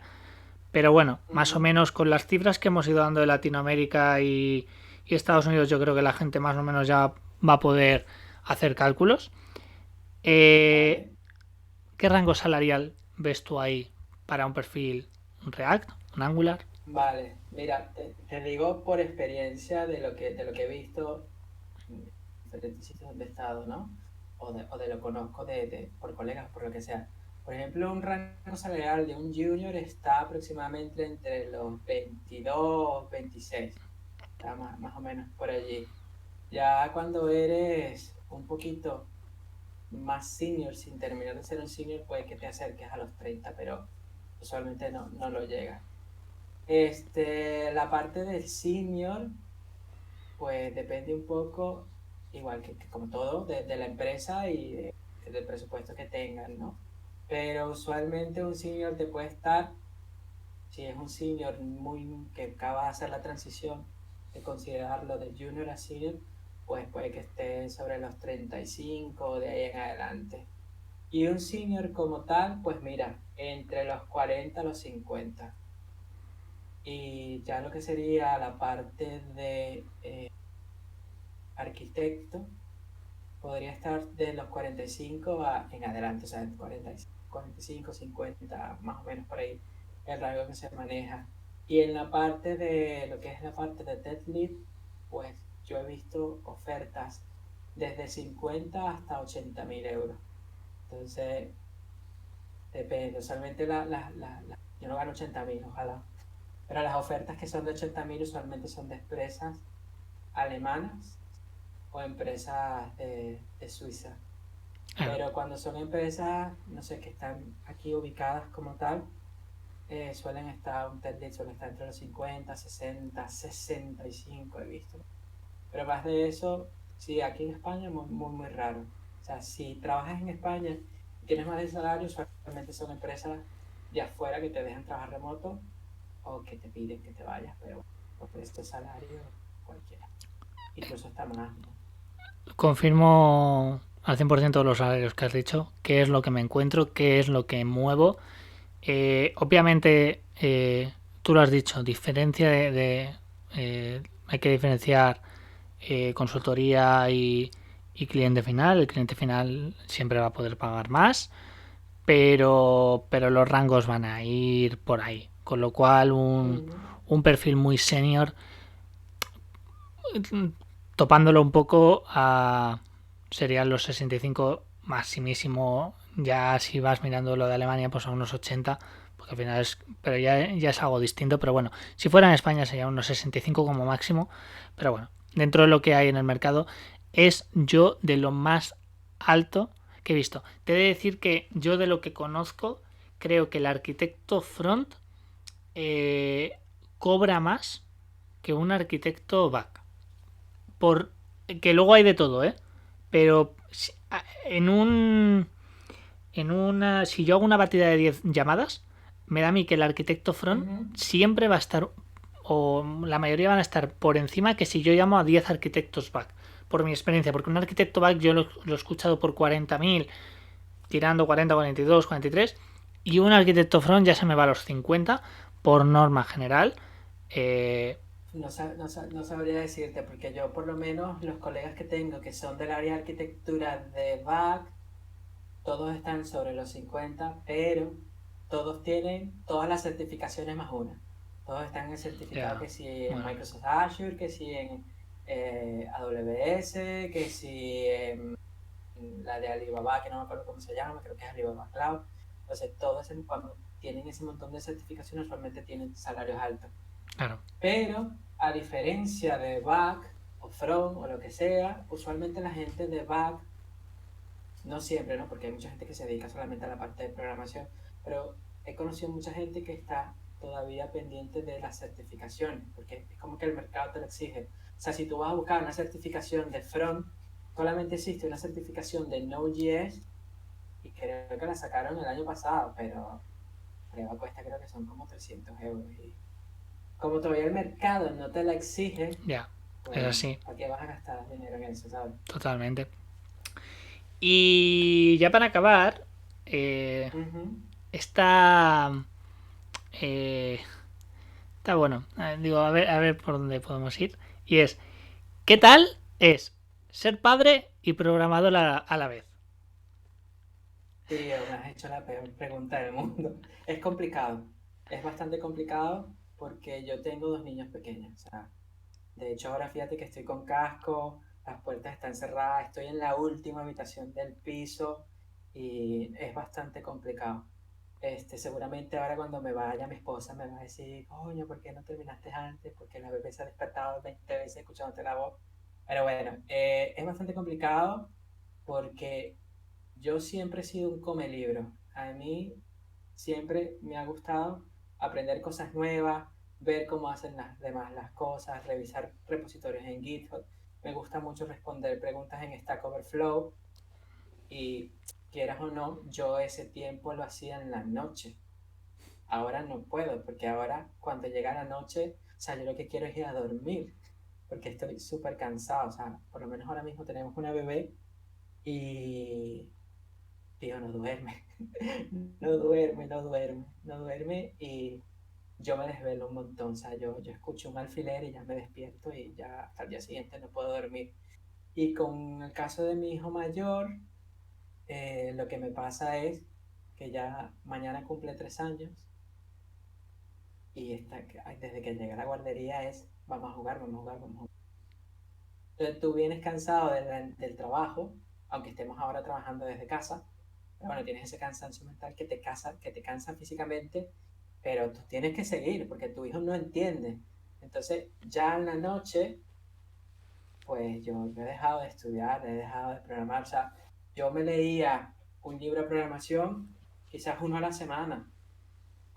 pero bueno, más o Ujú. menos con las cifras que hemos ido dando de Latinoamérica y Estados Unidos, yo creo que la gente más o menos ya va a poder hacer cálculos. Eh, Vale, ¿Qué rango salarial ves tú ahí para un perfil, un React, un Angular? vale. Mira, te digo por experiencia de lo que he visto en diferentes sitios donde he estado, ¿no? O de lo conozco por colegas, por lo que sea. Por ejemplo, un rango salarial de un junior está aproximadamente entre los 22, 26. Está más o menos por allí. Ya cuando eres un poquito más senior, sin terminar de ser un senior, puede que te acerques a los 30, pero usualmente no lo llega. La parte del senior, pues depende un poco, igual que como todo, de la empresa y del presupuesto que tengan, ¿no? Pero usualmente un senior te puede estar, si es un senior muy que acaba de hacer la transición de considerarlo de junior a senior, pues puede que esté sobre los 35 de ahí en adelante. Y un senior como tal, pues mira, entre los 40 a los 50. Y ya lo que sería la parte de arquitecto, podría estar de los 45 en adelante, o sea, 40, 45, 50, más o menos por ahí, el rango que se maneja. Y en la parte de lo que es la parte de tech lead, pues yo he visto ofertas desde 50 hasta 80.000 euros. Entonces, depende, usualmente yo no gano 80.000, ojalá, pero las ofertas que son de 80.000 usualmente son de empresas alemanas o empresas de Suiza. Claro. Pero cuando son empresas, no sé, que están aquí ubicadas como tal, suelen estar, un tech lead suele estar entre los 50, 60, 65, he visto. Pero más de eso, sí, aquí en España muy, muy, muy raro. O sea, si trabajas en España y tienes más de salario, usualmente son empresas de afuera que te dejan trabajar remoto o que te piden que te vayas, pero bueno, por este salario cualquiera. Incluso está más, ¿no? Confirmo al 100% los salarios que has dicho, qué es lo que me encuentro, qué es lo que muevo. Obviamente, tú lo has dicho, hay que diferenciar consultoría y cliente final. El cliente final siempre va a poder pagar más, pero los rangos van a ir por ahí. Con lo cual, Ujú. un perfil muy senior, topándolo un poco, serían los 65 maximísimo. Ya si vas mirando lo de Alemania, pues a unos 80, porque al final es, pero ya es algo distinto. Pero bueno, si fuera en España sería unos 65 como máximo. Pero bueno, dentro de lo que hay en el mercado, es yo de lo más alto que he visto. Te he de decir que yo de lo que conozco, creo que el arquitecto front eh, cobra más que un arquitecto back. Por que luego hay de todo, ¿eh? Pero en un si yo hago una batida de 10 llamadas, me da a mí que el arquitecto front Ujú. siempre va a estar, o la mayoría van a estar por encima que si yo llamo a 10 arquitectos back, por mi experiencia, porque un arquitecto back yo lo he escuchado por 40.000, tirando 40, 42, 43, y un arquitecto front ya se me va a los 50 por norma general. Eh, No sabría decirte, porque yo por lo menos los colegas que tengo que son del área de arquitectura de back, todos están sobre los 50, pero todos tienen todas las certificaciones más una. Todos están en el certificado Ya, que si en bueno, Microsoft Azure, que si en AWS, que si en la de Alibaba, que no me acuerdo cómo se llama, creo que es Alibaba Cloud. Entonces, todos cuando tienen ese montón de certificaciones, realmente tienen salarios altos. claro. Pero, a diferencia de back o front o lo que sea, usualmente la gente de back, no siempre, ¿no? Porque hay mucha gente que se dedica solamente a la parte de programación, pero he conocido mucha gente que está todavía pendiente de las certificaciones, porque es como que el mercado te lo exige. O sea, si tú vas a buscar una certificación de front, solamente existe una certificación de Node.js y creo que la sacaron el año pasado, pero prueba cuesta creo que son como 300 euros. Y como todavía el mercado no te la exige, Ya, es pues así, ¿para qué vas a gastar dinero en eso, sabes? totalmente. Y ya para acabar, Ujú. está... eh, está bueno. Digo, a ver por dónde podemos ir. Y es, ¿qué tal es ser padre y programador a la vez? Tío, me has hecho la peor pregunta del mundo. Es complicado, es bastante complicado porque yo tengo dos niños pequeños. O sea, de hecho, ahora fíjate que estoy con casco, las puertas están cerradas, estoy en la última habitación del piso y es bastante complicado. Seguramente ahora cuando me vaya mi esposa me va a decir, coño, ¿por qué no terminaste antes? Porque la bebé se ha despertado 20 veces escuchándote la voz. Pero bueno, es bastante complicado porque yo siempre he sido un come libro. A mí siempre me ha gustado aprender cosas nuevas, ver cómo hacen las demás las cosas, revisar repositorios en GitHub. Me gusta mucho responder preguntas en Stack Overflow y quieras o no, yo ese tiempo lo hacía en la noche. Ahora no puedo, porque ahora cuando llega la noche, o sea, yo lo que quiero es ir a dormir, porque estoy súper cansado. O sea, por lo menos ahora mismo tenemos una bebé y tío, no duerme, no duerme, no duerme, no duerme y yo me desvelo un montón, o sea, yo escucho un alfiler y ya me despierto y ya hasta el día siguiente no puedo dormir. Y con el caso de mi hijo mayor, lo que me pasa es que ya mañana cumple 3 años y desde que llega a la guardería es, vamos a jugar, vamos a jugar, vamos a jugar. Entonces tú vienes cansado del trabajo, aunque estemos ahora trabajando desde casa, pero bueno, tienes ese cansancio mental que te cansa físicamente, pero tú tienes que seguir porque tu hijo no entiende. Entonces, ya en la noche, pues yo he dejado de estudiar, he dejado de programar. O sea, yo me leía un libro de programación quizás uno a la semana.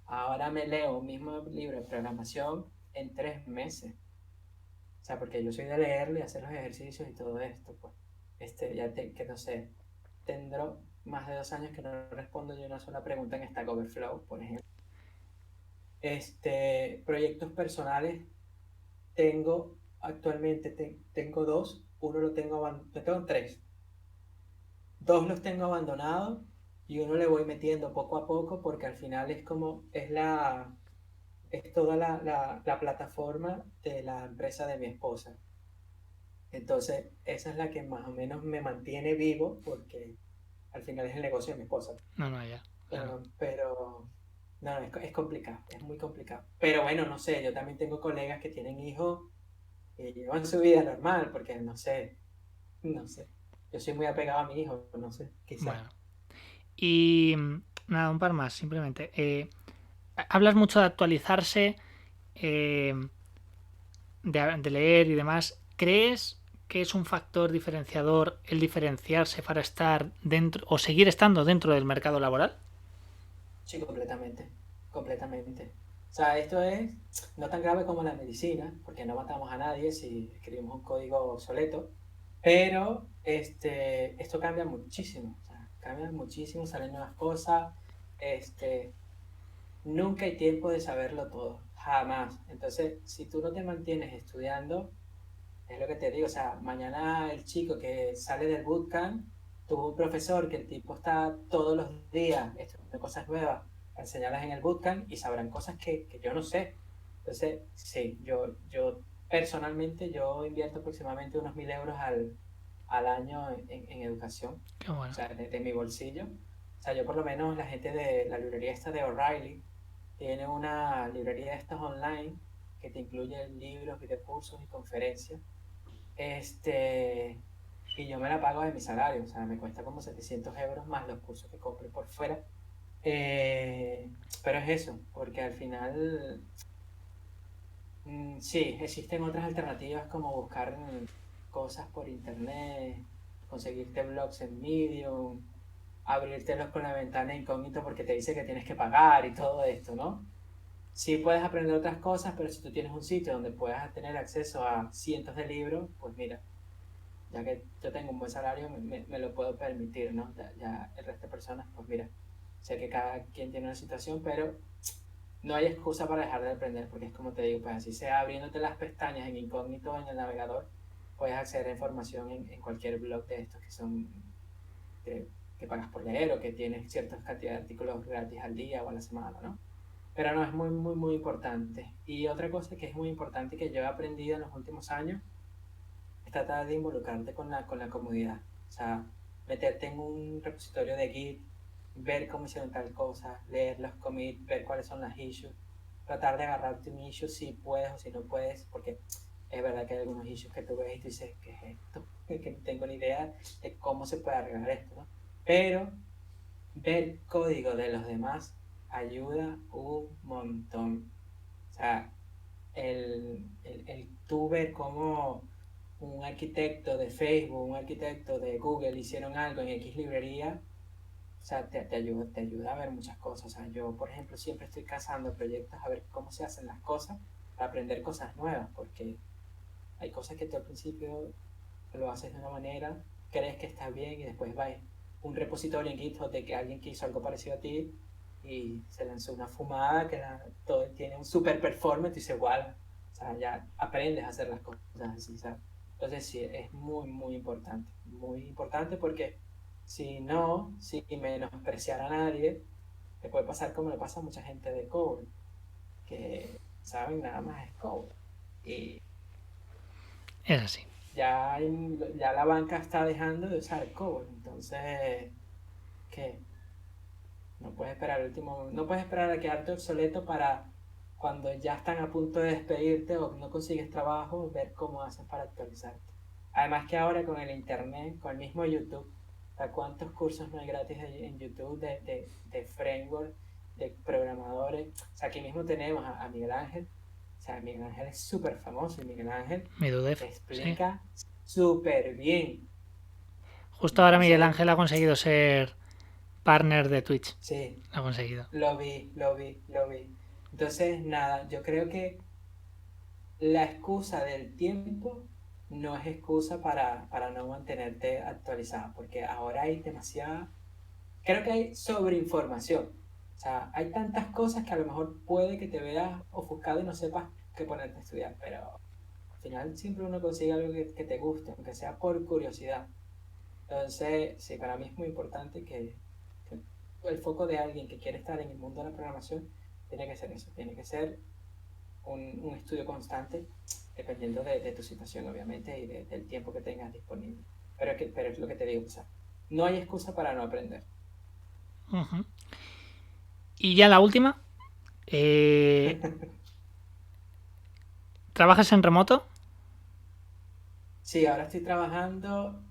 Ahora me leo un mismo libro de programación en 3 meses. O sea, porque yo soy de leerlo y hacer los ejercicios y todo esto, pues. Que no sé, tendré más de 2 años que no respondo ni una sola pregunta en Stack Overflow, por ejemplo. Proyectos personales, actualmente tengo dos, uno lo tengo abandonado, tengo tres, dos los tengo abandonados y uno le voy metiendo poco a poco porque al final es toda la plataforma de la empresa de mi esposa. Entonces, esa es la que más o menos me mantiene vivo porque al final es el negocio de mi esposa. No, no, ya, claro. Pero no, es complicado, es muy complicado. Pero bueno, no sé, yo también tengo colegas que tienen hijos y llevan su vida normal porque no sé, no sé. Yo soy muy apegado a mi hijo, no sé, quizás. Bueno. Y nada, un par más, simplemente. Hablas mucho de actualizarse, eh, de leer y demás. ¿Crees que es un factor diferenciador el diferenciarse para estar dentro o seguir estando dentro del mercado laboral? Sí, completamente, completamente. O sea, esto es no tan grave como la medicina, porque no matamos a nadie si escribimos un código obsoleto, pero esto cambia muchísimo, o sea, cambia muchísimo, salen nuevas cosas, este, nunca hay tiempo de saberlo todo, jamás. Entonces, si tú no te mantienes estudiando, es lo que te digo, o sea, mañana el chico que sale del bootcamp tuvo un profesor que el tipo está todos los días estudiando cosas nuevas, enseñarlas en el bootcamp y sabrán cosas que yo no sé. Entonces, sí, yo personalmente yo invierto aproximadamente unos 1.000 euros al año en educación, Qué o bueno. sea, de mi bolsillo. O sea, yo por lo menos la gente de la librería esta de O'Reilly, tiene una librería de estas online que te incluye libros, videocursos y conferencias. Este, y yo me la pago de mi salario, o sea, me cuesta como 700 € más los cursos que compre por fuera. Eh, pero es eso, porque al final, sí, existen otras alternativas como buscar cosas por internet, conseguirte blogs en Medium, abrírtelos con la ventana incógnito porque te dice que tienes que pagar y todo esto, ¿no? Sí puedes aprender otras cosas, pero si tú tienes un sitio donde puedas tener acceso a cientos de libros, pues mira, ya que yo tengo un buen salario, me lo puedo permitir, ¿no? Ya el resto de personas, pues mira, sé que cada quien tiene una situación, pero no hay excusa para dejar de aprender, porque es como te digo, pues así sea abriéndote las pestañas en incógnito en el navegador, puedes acceder a información en cualquier blog de estos que son que, que pagas por leer o que tienes cierta cantidad de artículos gratis al día o a la semana, ¿no? Pero no, es muy, muy, muy importante. Y otra cosa que es muy importante que yo he aprendido en los últimos años es tratar de involucrarte con la comunidad. O sea, meterte en un repositorio de Git, ver cómo hicieron tal cosa, leer los commits, ver cuáles son las issues, tratar de agarrarte un issue si puedes o si no puedes, porque es verdad que hay algunos issues que tú ves y tú dices, ¿qué es esto? Que no tengo ni idea de cómo se puede arreglar esto, ¿no? Pero ver código de los demás ayuda un montón. O sea, el tú ver cómo un arquitecto de Facebook, un arquitecto de Google hicieron algo en X librería, o sea, te ayuda a ver muchas cosas. O sea, yo, por ejemplo, siempre estoy cazando proyectos a ver cómo se hacen las cosas para aprender cosas nuevas, porque hay cosas que tú al principio lo haces de una manera, crees que está bien y después va un repositorio en GitHub de que alguien que hizo algo parecido a ti y se lanzó una fumada que todo tiene un super performance y dice, igual, o sea, ya aprendes a hacer las cosas así, ¿sabes? Entonces sí, es muy importante porque si no, si menospreciar a nadie, te puede pasar como le pasa a mucha gente de cobre, que saben nada más es cobre. Y Es así. ya la banca está dejando de usar COBOL, entonces, ¿qué? No puedes esperar el último, no puedes esperar a quedarte obsoleto para cuando ya están a punto de despedirte o no consigues trabajo, ver cómo haces para actualizarte. Además que ahora con el internet, con el mismo YouTube, ¿cuántos cursos no hay gratis en YouTube de framework, de programadores? O sea, aquí mismo tenemos a Miguel Ángel. O sea, Miguel Ángel es súper famoso y Miguel Ángel Medudef, sí. explica súper bien. Justo ahora Miguel Entonces, Ángel ha conseguido ser partner de Twitch. sí, Lo ha conseguido. lo vi. Entonces, nada, yo creo que la excusa del tiempo no es excusa para no mantenerte actualizado, porque ahora hay demasiada, creo que hay sobreinformación. O sea, hay tantas cosas que a lo mejor puede que te veas ofuscado y no sepas qué ponerte a estudiar, pero al final siempre uno consigue algo que te guste, aunque sea por curiosidad. Entonces, sí, para mí es muy importante que el foco de alguien que quiere estar en el mundo de la programación tiene que ser eso, tiene que ser un estudio constante, dependiendo de tu situación, obviamente, y del tiempo que tengas disponible. Pero es lo que te digo, o sea, no hay excusa para no aprender. Ujú. Y ya la última. eh, ¿Trabajas en remoto? Sí, ahora estoy trabajando,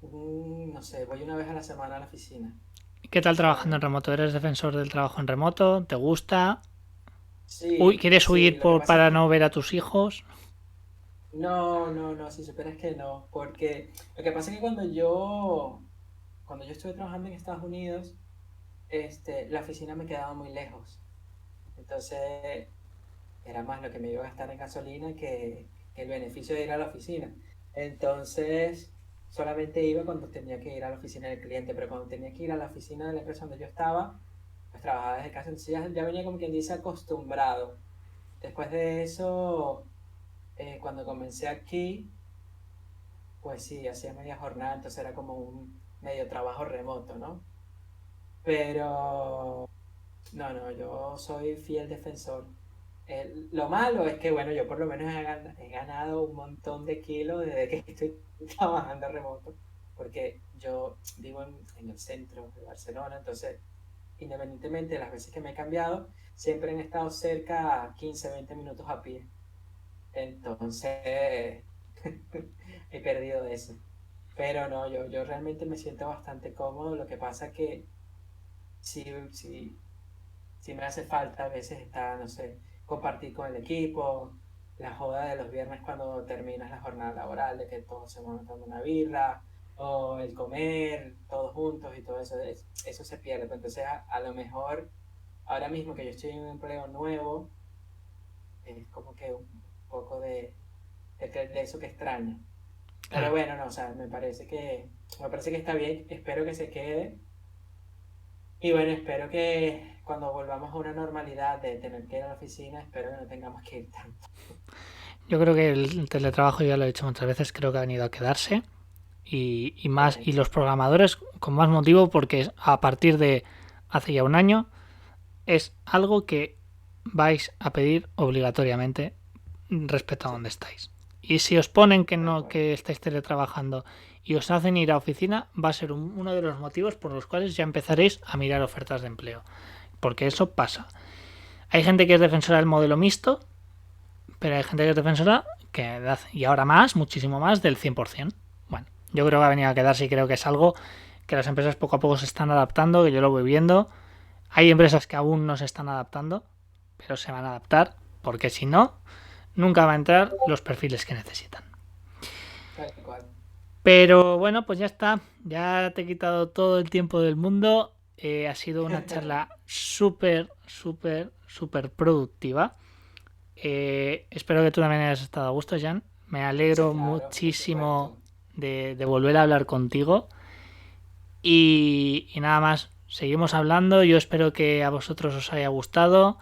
no sé, voy una vez a la semana a la oficina. ¿Qué tal trabajando en Solamente. remoto? ¿Eres defensor del trabajo en remoto? ¿Te gusta? Uy, Sí, ¿quieres sí, huir lo que pasa es para que no ver a tus hijos? no, si superas que no, porque lo que pasa es que cuando yo estuve trabajando en Estados Unidos, la oficina me quedaba muy lejos. Entonces era más lo que me iba a gastar en gasolina que el beneficio de ir a la oficina. Entonces solamente iba cuando tenía que ir a la oficina del cliente, pero cuando tenía que ir a la oficina de la empresa donde yo estaba, pues trabajaba desde casa. Entonces ya venía como quien dice acostumbrado. Después de eso, cuando comencé aquí, pues sí, hacía media jornada, entonces era como un medio trabajo remoto, ¿no? Pero no, yo soy fiel defensor. Lo malo es que, bueno, yo por lo menos he ganado un montón de kilos desde que estoy trabajando remoto, porque yo vivo en el centro de Barcelona, entonces independientemente de las veces que me he cambiado, siempre han estado cerca a 15, 20 minutos a pie. Entonces, he perdido eso. Pero no, yo realmente me siento bastante cómodo. Lo que pasa que sí, sí, sí me hace falta a veces estar, no sé, compartir con el equipo, la joda de los viernes cuando terminas la jornada laboral, de que todos se van tomando una birra, o el comer todos juntos y todo eso, eso se pierde. Pues entonces, a lo mejor, ahora mismo que yo estoy en un empleo nuevo, es como que un poco de eso que extraño. Pero Claro. bueno, no, o sea, me parece que está bien, espero que se quede. Y bueno, espero que cuando volvamos a una normalidad de tener que ir a la oficina, espero que no tengamos que ir tanto. Yo creo que el teletrabajo, ya lo he dicho muchas veces, creo que ha venido a quedarse. Y más, y Correcto. los programadores con más motivo porque a partir de hace ya un año es algo que vais a pedir obligatoriamente respecto a Sí, donde estáis. Y si os ponen que tal no, cual. que estáis teletrabajando y os hacen ir a oficina, va a ser uno de los motivos por los cuales ya empezaréis a mirar ofertas de empleo. Porque eso pasa. Hay gente que es defensora del modelo mixto, pero hay gente que es defensora que y ahora más, muchísimo más, del 100%. Bueno, yo creo que ha venido a quedarse y creo que es algo que las empresas poco a poco se están adaptando, que yo lo voy viendo. Hay empresas que aún no se están adaptando, pero se van a adaptar, porque si no, nunca va a entrar los perfiles que necesitan. Tal cual. Pero bueno, pues ya está. Ya te he quitado todo el tiempo del mundo. Ha sido una charla súper, súper, súper productiva. Espero que tú también hayas estado a gusto, Jan. Me Sí, alegro claro, por muchísimo supuesto. de volver a hablar contigo. Y nada más, seguimos hablando. Yo espero que a vosotros os haya gustado.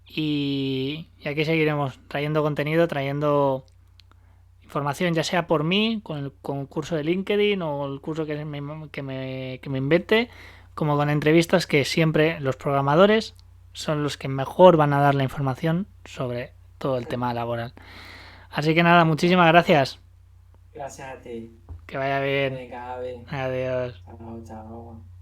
Y aquí seguiremos trayendo contenido, trayendo información, ya sea por mí, con el curso de LinkedIn o el curso que me invente, como con entrevistas que siempre los programadores son los que mejor van a dar la información sobre todo el tema laboral. Así que nada, Tal cual. muchísimas gracias. Gracias a ti. Que vaya bien. Venga, Javi. Adiós. Chao, chao.